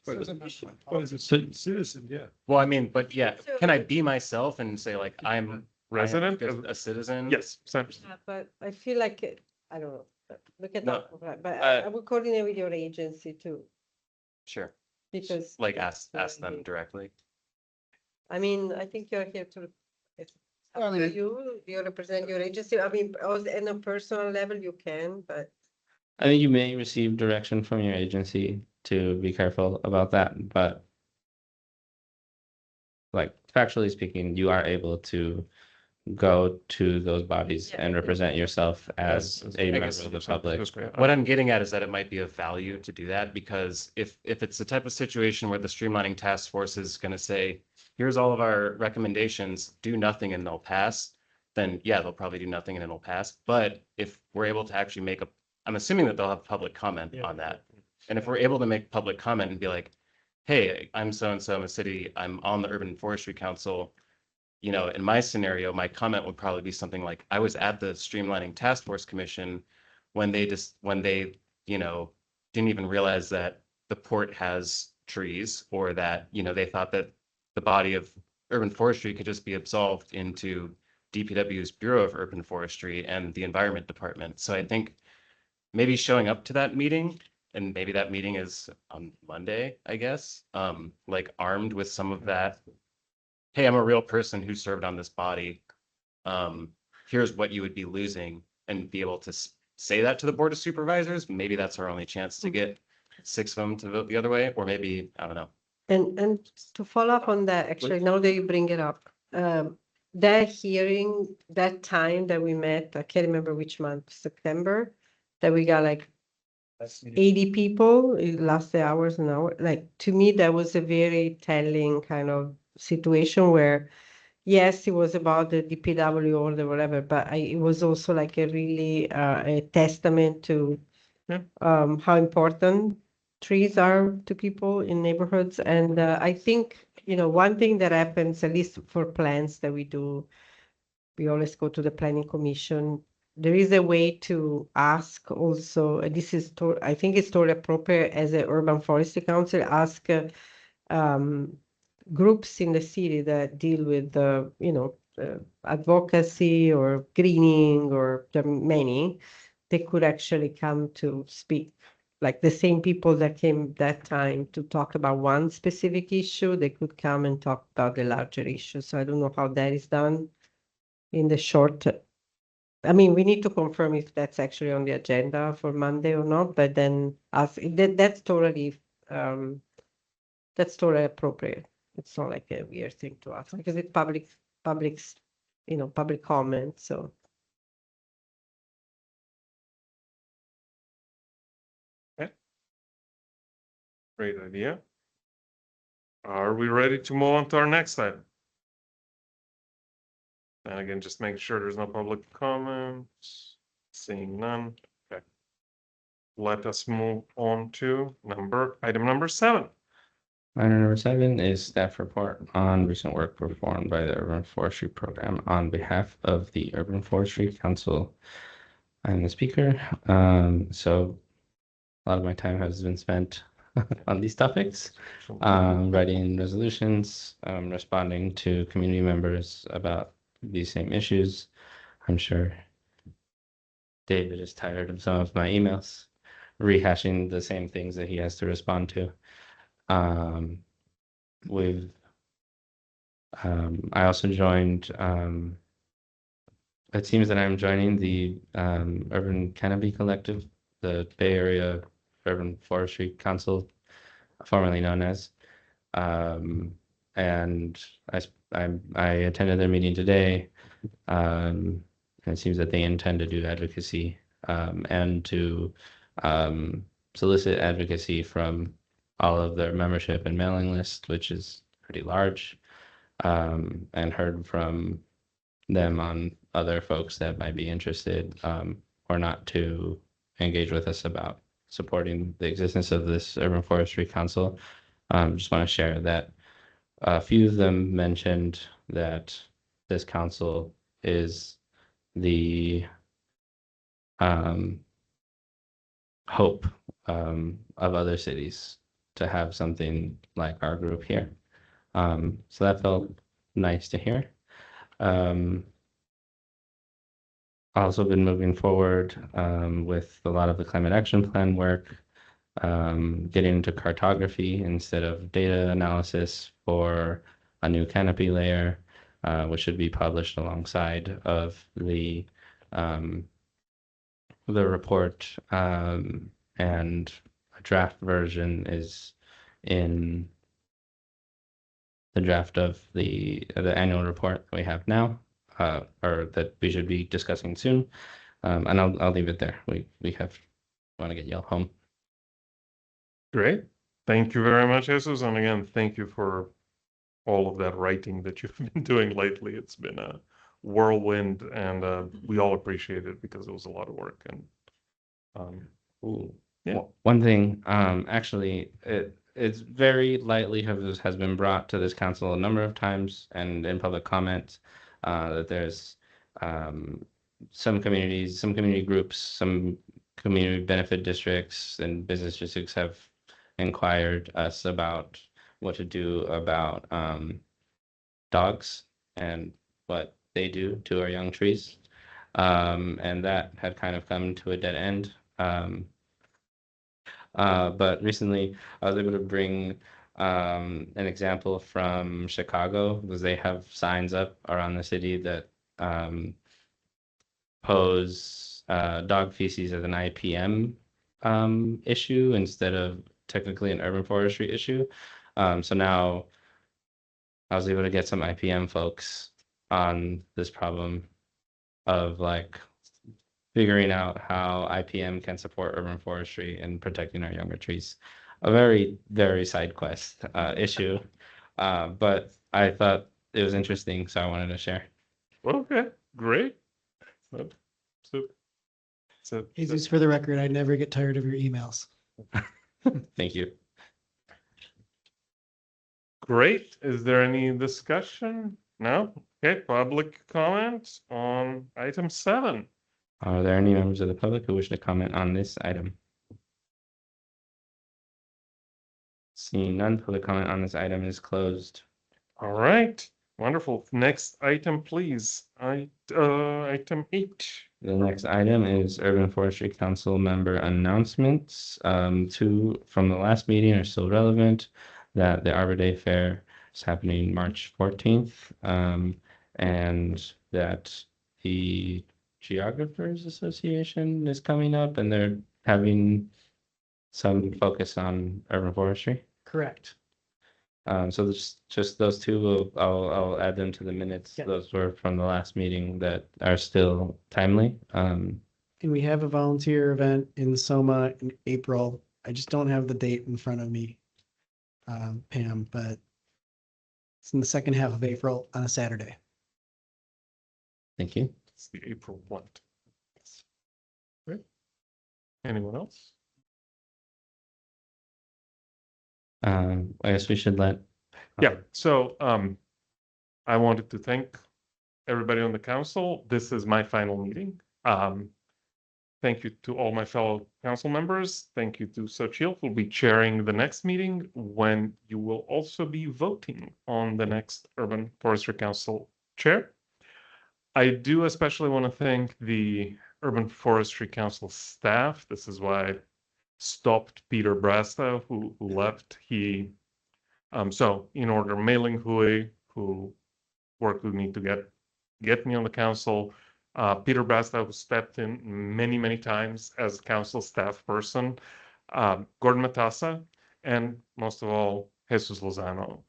Citizen, yeah. Well, I mean, but yeah, can I be myself and say like, I'm Resident? a citizen? Yes, same. Yeah, but I feel like, I don't know, look at No, that, but uh, I would coordinate with your agency too, Sure. because. Like that's ask what I them do. directly. I mean, I think you're here to, it's I up mean, to you represent your agency, I mean, on a personal level, you can, but. I think you may receive direction from your agency to be careful about that, but like factually speaking, you are able to go to those bodies Yeah, and I represent yourself as Yes, a I member guess of the public. That's great. What I'm getting at is that it might be of value to do that because if it's the type of situation where the streamlining task force is going to say, here's all of our recommendations, do nothing and they'll pass, then yeah, they'll probably do nothing and it'll pass. But if we're able to actually I'm assuming that they'll have public comment on that. And if we're able to make public comment and be like, hey, I'm so-and-so, I'm a city, I'm on the Urban Forestry Council. You know, in my scenario, my comment would probably be something like, I was at the Streamlining Task Force Commission when they, you know, didn't even realize that the port has trees or that, you know, they thought that the body of urban forestry could just be absolved into DPW's Bureau of Urban Forestry and the Environment Department. So I think maybe showing up to that meeting, and maybe that meeting is on Monday, I guess, like armed with some of that. Hey, I'm a real person who served on this body. Here's what you would be losing, and be able to say that to the Board of Supervisors. Maybe that's our only chance to get 6 of them to vote the other way, or maybe, I don't know. And to follow up on that, actually, now that you bring it up, that hearing, that time that we met, I can't remember which month, September, that we got like 80 people, it lasted hours and hours. Like, to me, that was a very telling kind of situation where, yes, it was about the DPW or the whatever, but it was also like a really a testament to how important trees are to people in neighborhoods. And I think, you know, one thing that happens, at least for plans that we do, we always go to the planning commission. There is a way to ask also, and this is, I think it's totally appropriate as an urban forestry council, ask groups in the city that deal with you know, advocacy or greening, or there are many, they could actually come to speak. Like the same people that came that time to talk about one specific issue, they could come and talk about the larger issue. So I don't know how that is done in the short. I mean, we need to confirm if that's actually on the agenda for Monday or not, but then that's totally appropriate. It's not like a weird thing to ask because it's public, you know, public comment. So. Great idea. Are we ready to move on to our next item? And again, just make sure there's no public comments. Seeing none. Okay. Let us move on to item number 7. Item number 7 is staff report on recent work performed by the Urban Forestry Program on behalf of the Urban Forestry Council. I'm the speaker. So a lot of my time has been spent on these topics, writing resolutions, responding to community members about these same issues. I'm sure David is tired of some of my emails, rehashing the same things that he has to respond to. I also joined, it seems that I'm joining the Urban Canopy Collective, the Bay Area Urban Forestry Council, formerly known as. And I attended their meeting today. And it seems that they intend to do advocacy and to solicit advocacy from all of their membership and mailing list, which is pretty large, and heard from them on other folks that might be interested or not to engage with us about supporting the existence of this Urban Forestry Council. Just want to share that a few of them mentioned that this council is the hope of other cities to have something like our group here. So that felt nice to hear. Also been moving forward with a lot of the climate action plan work, getting into cartography instead of data analysis for a new canopy layer, which should be published alongside of the report, and a draft version is in the draft of the annual report that we have now, or that we should be discussing soon. And I'll leave it there. We want to get y'all home. Great. Thank you very much, Jesus. And again, thank you for all of that writing that you've been doing lately. It's been a whirlwind, and we all appreciate it because it was a lot of work. And yeah. One thing, actually, it's very lightly has been brought to this council a number of times and in public comment that there's some communities, some community groups, some community benefit districts and business districts have inquired us about what to do about dogs and what they do to our young trees. And that had kind of come to a dead end. But recently I was able to bring an example from Chicago, because they have signs up around the city that pose dog feces as an IPM issue instead of technically an urban forestry issue. So now I was able to get some IPM folks on this problem of like figuring out how IPM can support urban forestry and protecting our younger trees. A very, very side quest issue, but I thought it was interesting, so I wanted to share. Okay, great. So, Jesus, for the record, I never get tired of your emails. Thank you. great. Is there any discussion? No? Okay, public comments on item 7. Are there any members of the public who wish to comment on this item? Seeing none, public comment on this item is closed. All right, wonderful. Next item, please. Item 8. The next item is Urban Forestry Council member announcements. Two from the last meeting are still relevant, that the Arbor Day Fair is happening March 14th, and that the Geographers Association is coming up and they're having some focus on urban forestry. Correct. So just those two, I'll add them to the minutes. Yeah. Those were from the last meeting that are still timely. And we have a volunteer event in Soma in April. I just don't have the date in front of me, Pam, but it's in the second half of April on a Saturday. Thank you. It's the April 1. Great. Anyone else? I guess we should let. Yeah, so I wanted to thank everybody on the council. This is my final meeting. Thank you to all my fellow council members. Thank you to Xochitl, who will be chairing the next meeting when you will also be voting on the next Urban Forestry Council chair. I do especially want to thank the Urban Forestry Council staff. This is why I stopped Peter Brasta, who left. He so in order, Mei-Ling Hui, who worked with me to get me on the council, Peter Brasta, who stepped in many times as council staff person, Gordon Matassa, and most of all, Jesus Lozano,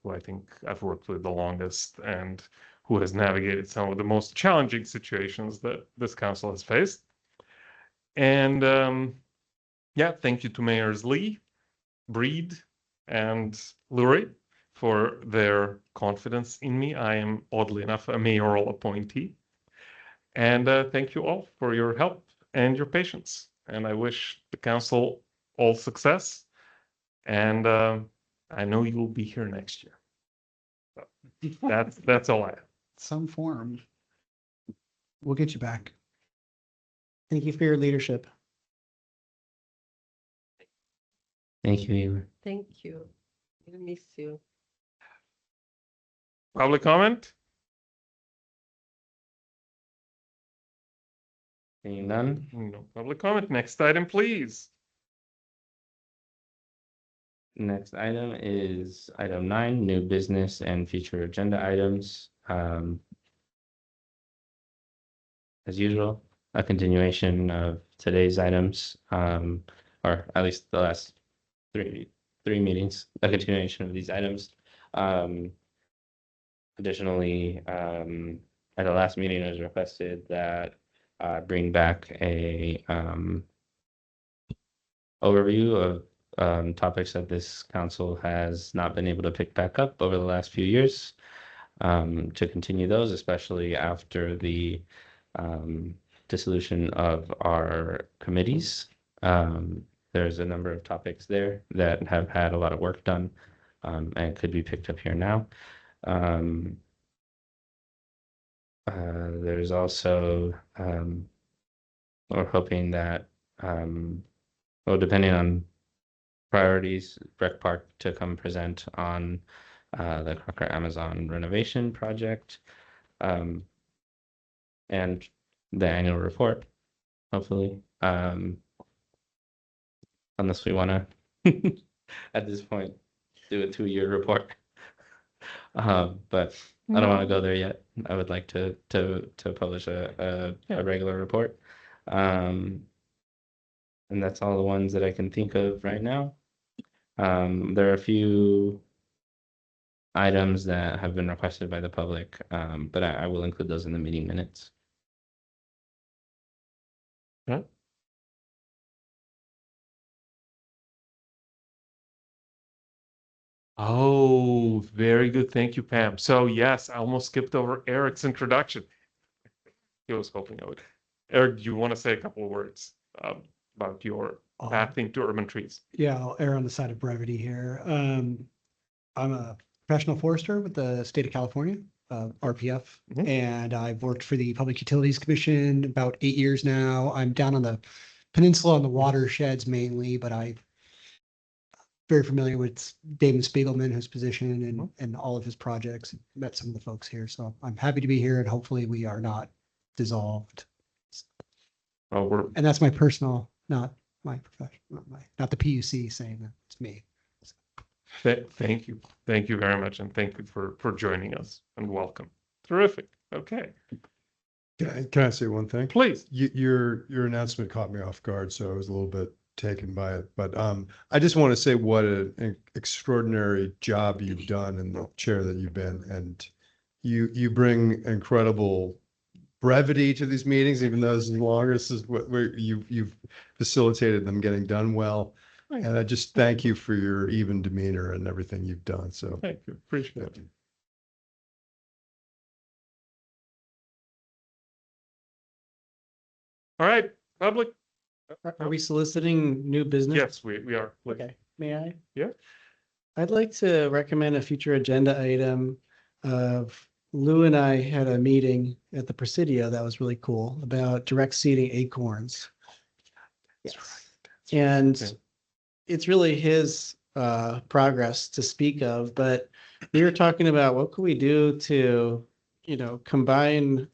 who I think I've worked with the longest and who has navigated some of the most challenging situations that this council has faced. And yeah, thank you to Mayors Lee, Breed, and Lurie for their confidence in me. I am, oddly enough, a mayoral appointee. And thank you all for your help and your patience. And I wish the council all success. And I know you will be here next year. So that's all I have. Some form. We'll get you back. Thank you for your leadership. Thank you, Ewer. Thank you. I miss you. Public comment? Seeing none. No public comment. Next item, please. Next item is item 9, new business and future agenda items. As usual, a continuation of today's items, or at least the last three meetings, a continuation of these items. Additionally, at the last meeting, it was requested that bring back a overview of topics that this council has not been able to pick back up over the last few years, to continue those, especially after the dissolution of our committees. There's a number of topics there that have had a lot of work done, and could be picked up here now. There's also, we're hoping that, well, depending on priorities, Rec Park to come present on the Crocker Amazon renovation project, and the annual report, hopefully, unless we want to, at this point, do a 2-year report. But I don't want to go there yet. I would like to publish a regular report. And that's all the ones that I can think of right now. There are a few items that have been requested by the public, but I will include those in the meeting minutes. Okay. Oh, very good. Thank you, Pam. So yes, I almost skipped over Eric's introduction. He was hoping I would. Eric, do you want to say a couple of words about your pathing to urban trees? Yeah, I'll err on the side of brevity here. I'm a professional forester with the state of California, RPF, Mhm. and I've worked for the Public Utilities Commission about 8 years now. I'm down on the peninsula on the watersheds mainly, but I'm very familiar with David Spiegelman, his position and all of his projects. Met some of the folks here, so I'm happy to be here, and hopefully we are not dissolved. Oh, And that's my personal, not my professional, not the PUC saying that, it's me. Thank you. Thank you very much. And thank you for joining us and welcome. Terrific. Okay. Can I say one thing? Please. Your announcement caught me off guard, so I was a little bit taken by it. But I just want to say what an extraordinary job you've done in the chair that you've been. And you bring incredible brevity to these meetings, even though this is longer. This is where you've facilitated them getting done well. And I just thank you for your even demeanor and everything you've done. So Thank you. Appreciate it. All right, public. Are we soliciting new business? Yes, we are. Please. Okay, may I? Yeah. I'd like to recommend a future agenda item of Lou and I had a meeting at the Presidio that was really cool about direct seeding acorns. That's Yes. right. And Okay. it's really his progress to speak of, but we were talking about what could we do to, combine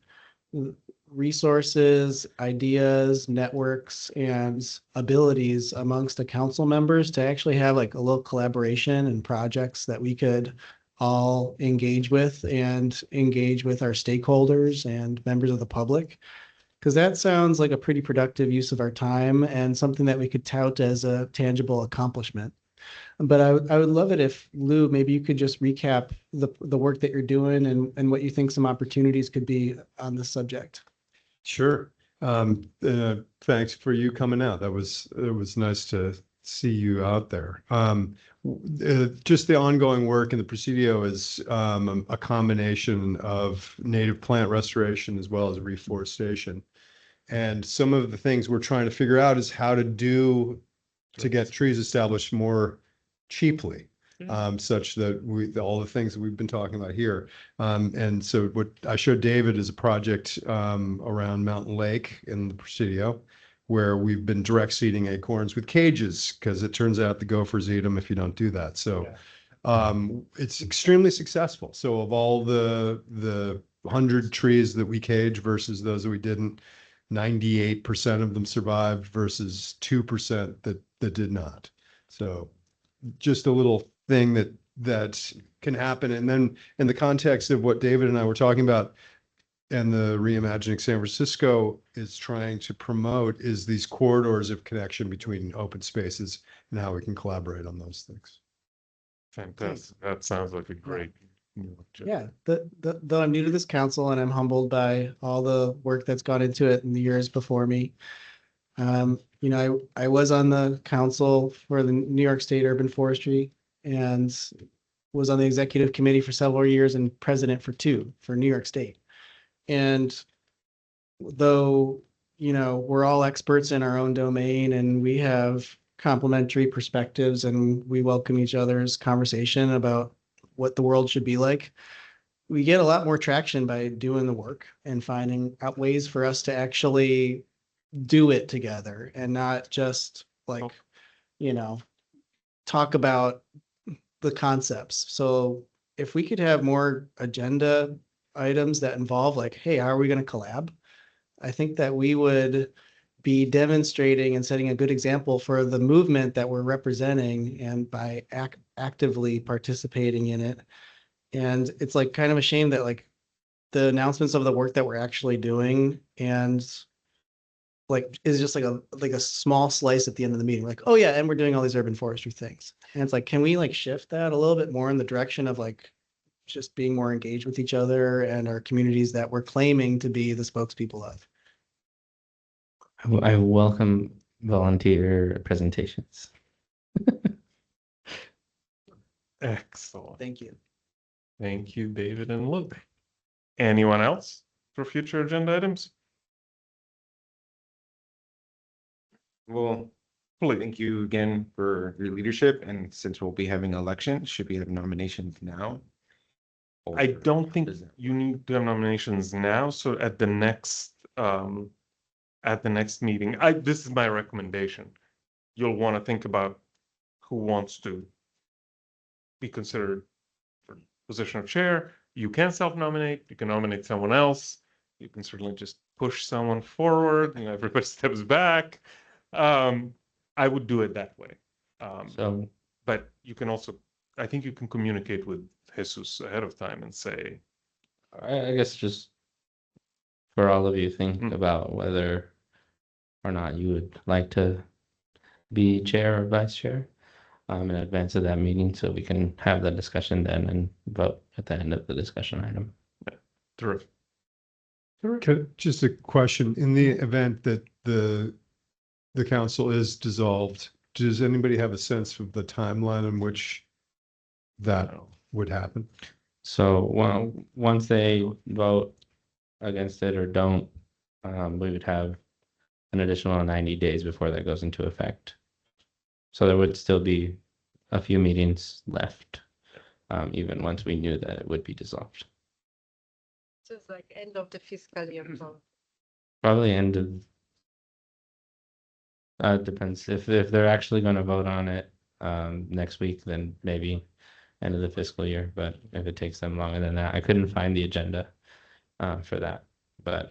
resources, ideas, networks, and abilities amongst the council members to actually have like a little collaboration and projects that we could all engage with and engage with our stakeholders and members of the public. Because that sounds like a pretty productive use of our time and something that we could tout as a tangible accomplishment. But I would love it if Lou, maybe you could just recap the work that you're doing and what you think some opportunities could be on this subject. Sure. Thanks for you coming out. It was nice to see you out there. Just the ongoing work in the Presidio is a combination of native plant restoration as well as reforestation. And some of the things we're trying to figure out is how to get trees established more cheaply. Such that all the things that we've been talking about here. And so what I showed David is a project around Mountain Lake in the Presidio, where we've been direct seeding acorns with cages, because it turns out the gophers eat them if you don't do that. So it's extremely successful. So of all the 100 trees that we cage versus those that we didn't, 98% of them survived versus 2% that did not. So just a little thing that can happen. And then in the context of what David and I were talking about, and the Reimagining San Francisco is trying to promote, is these corridors of connection between open spaces and how we can collaborate on those things. Fantastic. That sounds like a great. Yeah, though I'm new to this council and I'm humbled by all the work that's gone into it in the years before me. I was on the council for the New York State Urban Forestry and was on the executive committee for several years and president for 2 for New York State. And though, we're all experts in our own domain and we have complementary perspectives and we welcome each other's conversation about what the world should be like, we get a lot more traction by doing the work and finding out ways for us to actually do it together and not just talk about the concepts. So if we could have more agenda items that involve hey, how are we going to collab? I think that we would be demonstrating and setting a good example for the movement that we're representing and by actively participating in it. And it's kind of a shame that the announcements of the work that we're actually doing and is just a small slice at the end of the meeting. Oh yeah, and we're doing all these urban forestry things. And it's can we shift that a little bit more in the direction of just being more engaged with each other and our communities that we're claiming to be the spokespeople of? I welcome volunteer presentations. Excellent. Thank you. Thank you, David and Luke. Anyone else for future agenda items? Well, Please. thank you again for your leadership. And since we'll be having an election, should we have nominations now? I Or don't think is it- you need to have nominations now, so at the next meeting, this is my recommendation. You'll want to think about who wants to be considered for position of chair. You can self-nominate, you can nominate someone else, you can certainly just push someone forward, everybody steps back. I would do it that way. But you can also, I think you can communicate with Jesus ahead of time and say, I guess just for all of you, think about whether or not you would like to be chair or vice chair in advance of that meeting, so we can have that discussion then and vote at the end of the discussion item. terrific. Just a question, in the event that the council is dissolved, does anybody have a sense of the timeline in which that would happen? So once they vote against it or don't, we would have an additional 90 days before that goes into effect. So there would still be a few meetings left, even once we knew that it would be dissolved. So it's end of the fiscal year. Probably end of, depends if they're actually going to vote on it next week, then maybe end of the fiscal year. But if it takes them longer than that, I couldn't find the agenda for that, but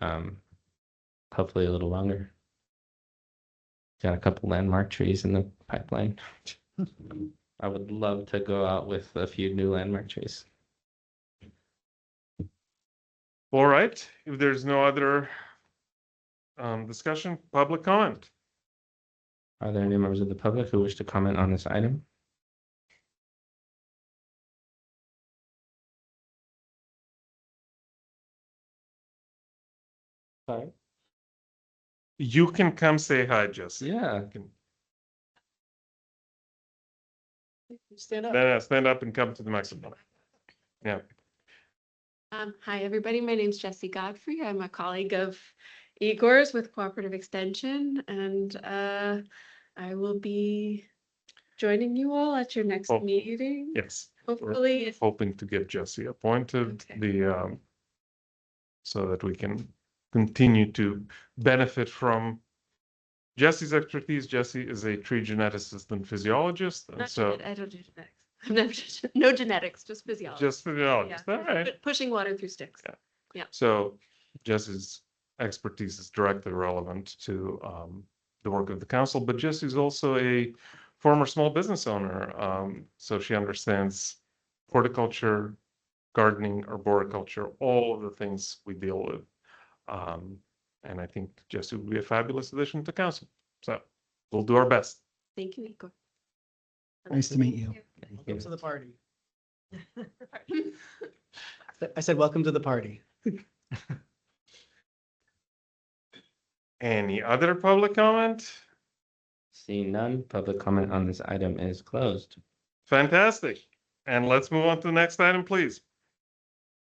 hopefully a little longer. Got a couple landmark trees in the pipeline. I would love to go out with a few new landmark trees. All right, if there's no other discussion, public comment. Are there any members of the public who wish to comment on this item? Hi. You can come say hi, Jesse. Yeah. Stand up. Stand up and come to the microphone. Yeah. Hi, everybody. My name's Jessie Godfrey. I'm a colleague of Igor's with Cooperative Extension, and I will be joining you all at your next Oh, meeting. Yes. Hopefully, Hoping to get Jesse appointed, Okay. so that we can continue to benefit from Jesse's expertise. Jesse is a tree geneticist and physiologist, and not so I don't do genetics. I'm never, no genetics, just physiology. just physiologist. Yeah, All right. pushing water through sticks. Yeah. So Jesse's expertise is directly relevant to the work of the council, but Jesse's also a former small business owner. So she understands horticulture, gardening, arboriculture, all of the things we deal with. And I think Jesse would be a fabulous addition to council. So we'll do our best. Thank you, Igor. Nice to meet you. Welcome to the party. I said, welcome to the party. Any other public comment? Seeing none, public comment on this item is closed. Fantastic. And let's move on to the next item, please.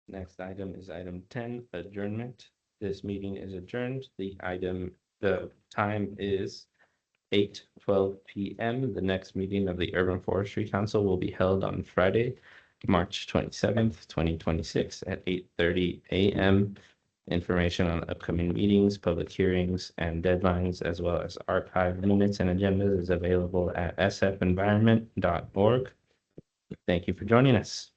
Next item is item 10, adjournment. This meeting is adjourned. The time is 8:12 p.m. The next meeting of the Urban Forestry Council will be held on Friday, March 27th, 2026 at 8:30 a.m. Information on upcoming meetings, public hearings, and deadlines, as well as archive minutes and agendas is available at sfenvironment.org. Thank you for joining us.